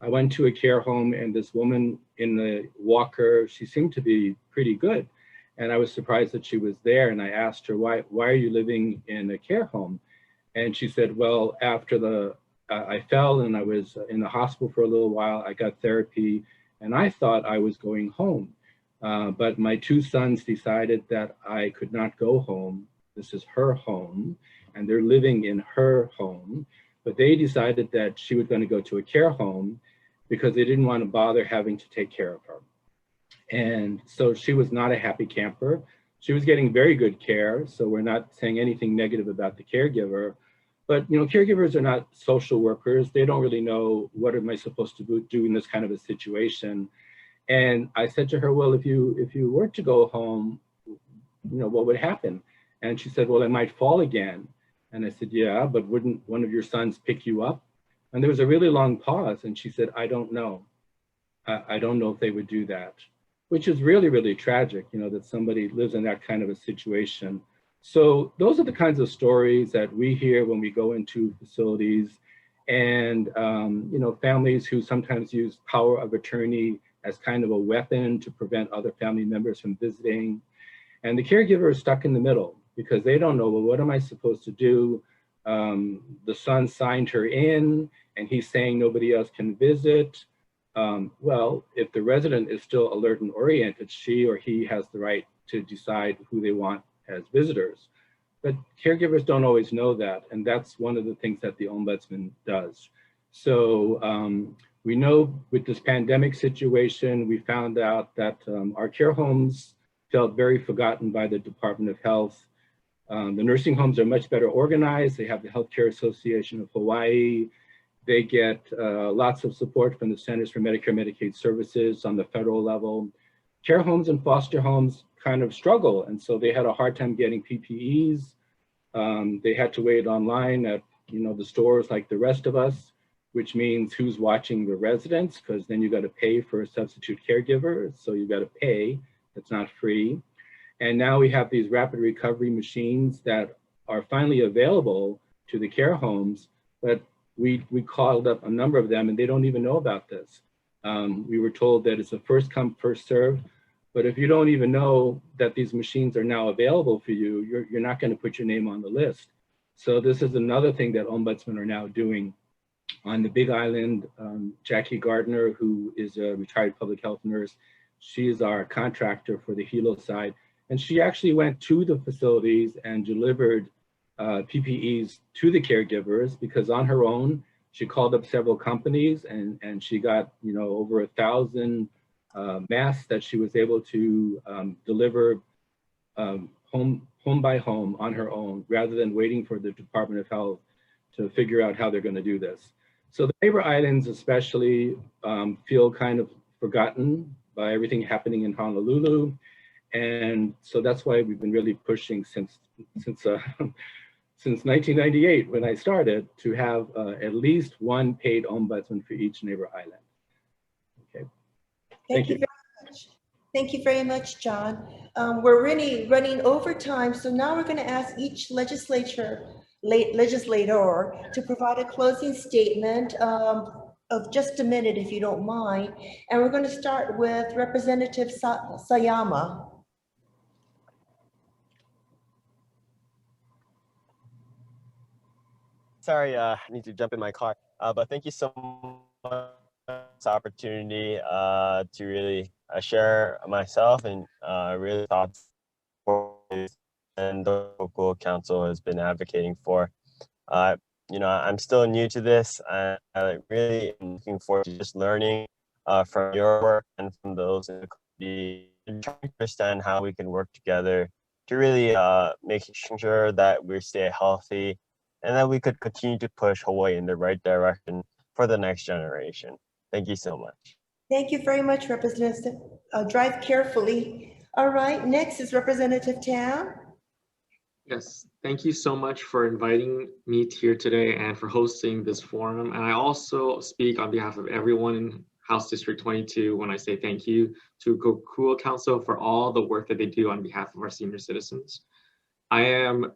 I went to a care home and this woman in the walker, she seemed to be pretty good. And I was surprised that she was there. And I asked her, why are you living in a care home? And she said, well, after I fell and I was in the hospital for a little while, I got therapy and I thought I was going home. But my two sons decided that I could not go home. This is her home and they're living in her home. But they decided that she was going to go to a care home because they didn't want to bother having to take care of her. And so she was not a happy camper. She was getting very good care. So we're not saying anything negative about the caregiver, but you know, caregivers are not social workers. They don't really know what am I supposed to do in this kind of a situation. And I said to her, well, if you were to go home, you know, what would happen? And she said, well, I might fall again. And I said, yeah, but wouldn't one of your sons pick you up? And there was a really long pause. And she said, I don't know. I don't know if they would do that, which is really, really tragic, you know, that somebody lives in that kind of a situation. So those are the kinds of stories that we hear when we go into facilities and, you know, families who sometimes use power of attorney as kind of a weapon to prevent other family members from visiting. And the caregiver is stuck in the middle because they don't know, well, what am I supposed to do? The son signed her in and he's saying nobody else can visit. Well, if the resident is still alert and oriented, she or he has the right to decide who they want as visitors. But caregivers don't always know that. And that's one of the things that the Ombudsman does. So we know with this pandemic situation, we found out that our care homes felt very forgotten by the Department of Health. The nursing homes are much better organized. They have the Healthcare Association of Hawaii. They get lots of support from the Centers for Medicare and Medicaid Services on the federal level. Care homes and foster homes kind of struggle. And so they had a hard time getting PPEs. They had to wait online at, you know, the stores like the rest of us, which means who's watching the residents, because then you got to pay for a substitute caregiver. So you got to pay, it's not free. And now we have these rapid recovery machines that are finally available to the care homes, but we called up a number of them and they don't even know about this. We were told that it's a first come, first serve, but if you don't even know that these machines are now available for you, you're not going to put your name on the list. So this is another thing that ombudsmen are now doing. On the Big Island, Jackie Gardner, who is a retired public health nurse, she is our contractor for the Hilo side. And she actually went to the facilities and delivered PPEs to the caregivers because on her own, she called up several companies and she got, you know, over 1,000 masks that she was able to deliver home by home on her own, rather than waiting for the Department of Health to figure out how they're going to do this. So the neighbor islands especially feel kind of forgotten by everything happening in Honolulu. And so that's why we've been really pushing since 1998, when I started, to have at least one paid ombudsman for each neighbor island. Okay. Thank you very much. Thank you very much, John. We're really running over time, so now we're going to ask each legislator to provide a closing statement of just a minute, if you don't mind. And we're going to start with Representative Sayama. Sorry, I need to jump in my car. But thank you so much for this opportunity to really share myself and really thoughts and the Kokua Council has been advocating for. You know, I'm still new to this. I really am looking forward to just learning from your work and from those in the community, and trying to understand how we can work together to really make sure that we stay healthy and that we could continue to push Hawaii in the right direction for the next generation. Thank you so much. Thank you very much, Representative. Drive carefully. All right, next is Representative Tam. Yes, thank you so much for inviting me here today and for hosting this forum. And I also speak on behalf of everyone in House District 22 when I say thank you to Kokua Council for all the work that they do on behalf of our senior citizens. I am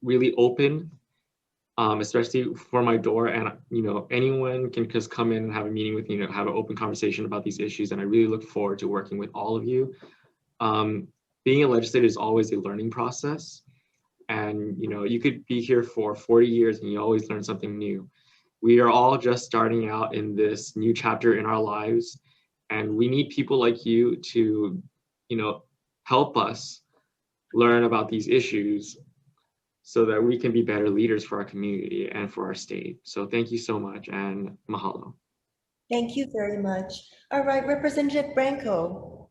really open, especially for my door, and you know, anyone can just come in and have a meeting with me, have an open conversation about these issues, and I really look forward to working with all of you. Being a legislator is always a learning process, and you know, you could be here for 40 years and you always learn something new. We are all just starting out in this new chapter in our lives, and we need people like you to, you know, help us learn about these issues so that we can be better leaders for our community and for our state. So thank you so much, and mahalo. Thank you very much. All right, Representative Branco.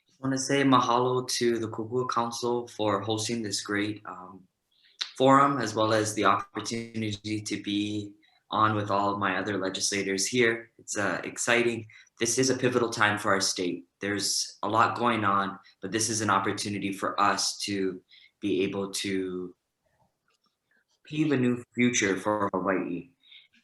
I want to say mahalo to the Kokua Council for hosting this great forum, as well as the opportunity to be on with all of my other legislators here. It's exciting. This is a pivotal time for our state. There's a lot going on, but this is an opportunity for us to be able to pave a new future for Hawaii.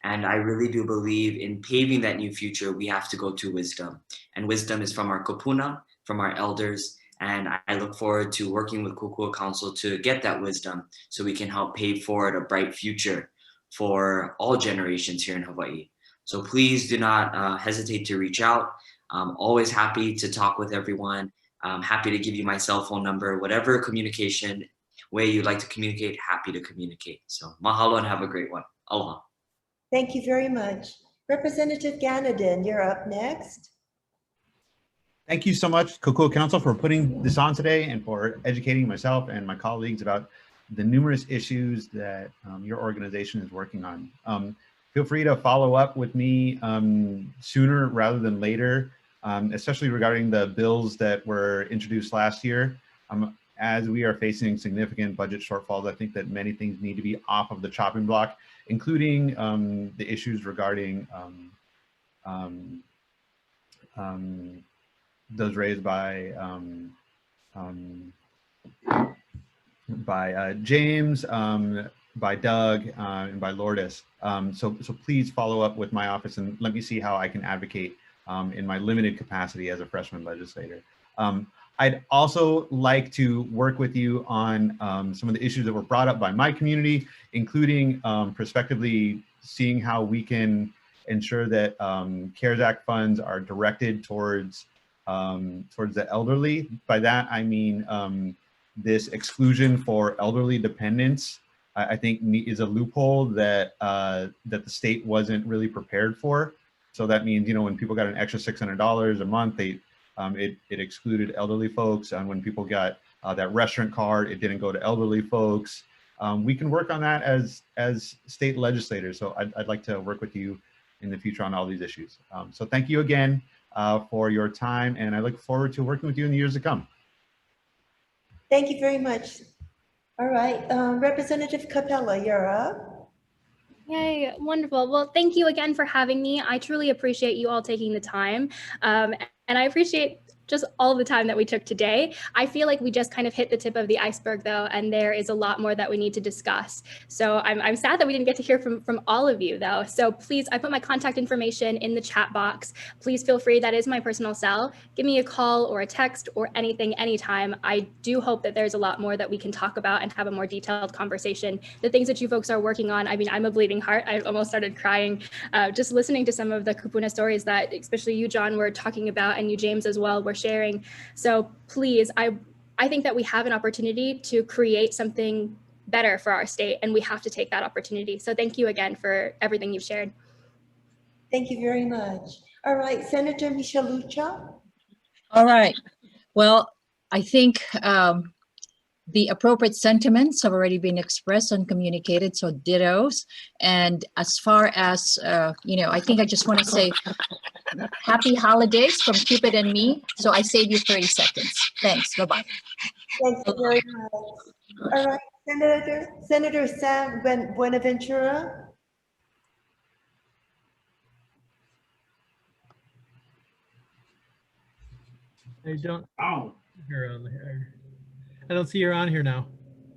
And I really do believe in paving that new future, we have to go to wisdom. And wisdom is from our kupuna, from our elders. And I look forward to working with Kokua Council to get that wisdom so we can help pave forward a bright future for all generations here in Hawaii. So please do not hesitate to reach out. I'm always happy to talk with everyone. I'm happy to give you my cell phone number, whatever communication way you'd like to communicate, happy to communicate. So mahalo and have a great one. Aloha. Thank you very much. Representative Ganaden, you're up next. Thank you so much, Kokua Council, for putting this on today and for educating myself and my colleagues about the numerous issues that your organization is working on. Feel free to follow up with me sooner rather than later, especially regarding the bills that were introduced last year. As we are facing significant budget shortfalls, I think that many things need to be off of the chopping block, including the issues regarding those raised by James, by Doug, and by Lourdes. So please follow up with my office and let me see how I can advocate in my limited capacity as a freshman legislator. I'd also like to work with you on some of the issues that were brought up by my community, including prospectively seeing how we can ensure that CARES Act funds are directed towards the elderly. By that, I mean this exclusion for elderly dependents, I think is a loophole that that the state wasn't really prepared for. So that means, you know, when people got an extra $600 a month, it excluded elderly folks. And when people got that restaurant card, it didn't go to elderly folks. we can work on that as state legislators. So I'd like to work with you in the future on all these issues. So thank you again for your time, and I look forward to working with you in the years to come. Thank you very much. All right, Representative Kapela, you're up. Yay, wonderful. Well, thank you again for having me. I truly appreciate you all taking the time. And I appreciate just all the time that we took today. I feel like we just kind of hit the tip of the iceberg though, and there is a lot more that we need to discuss. So I'm sad that we didn't get to hear from all of you though. So please, I put my contact information in the chat box. Please feel free, that is my personal cell. Give me a call or a text or anything, anytime. I do hope that there's a lot more that we can talk about and have a more detailed conversation. The things that you folks are working on, I mean, I'm a bleeding heart. I almost started crying just listening to some of the kupuna stories that especially you, John, were talking about, and you, James, as well, were sharing. So please, I think that we have an opportunity to create something better for our state, and we have to take that opportunity. So thank you again for everything you've shared. Thank you very much. All right, Senator Misalucha. All right. Well, I think the appropriate sentiments have already been expressed and communicated, so dittos. And as far as, I think I just want to say happy holidays from Cupid and me. So I save you 30 seconds. Thanks. Bye-bye. Thank you very much. All right, Senator San Buenaventura. I don't. Oh, her on here. I don't see her on here now.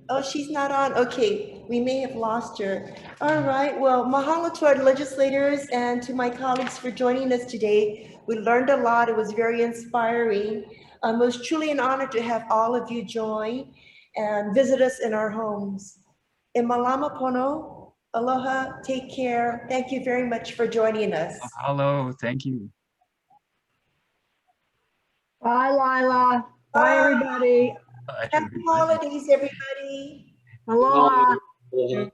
Oh, she's not on. Okay, we may have lost her. All right. Well, mahalo to our legislators and to my colleagues for joining us today. We learned a lot. It was very inspiring. It was truly an honor to have all of you join and visit us in our homes. E malama pono, aloha, take care. Thank you very much for joining us. Hello, thank you. Bye, Lila. Bye, everybody. Happy holidays, everybody. Aloha. Aloha.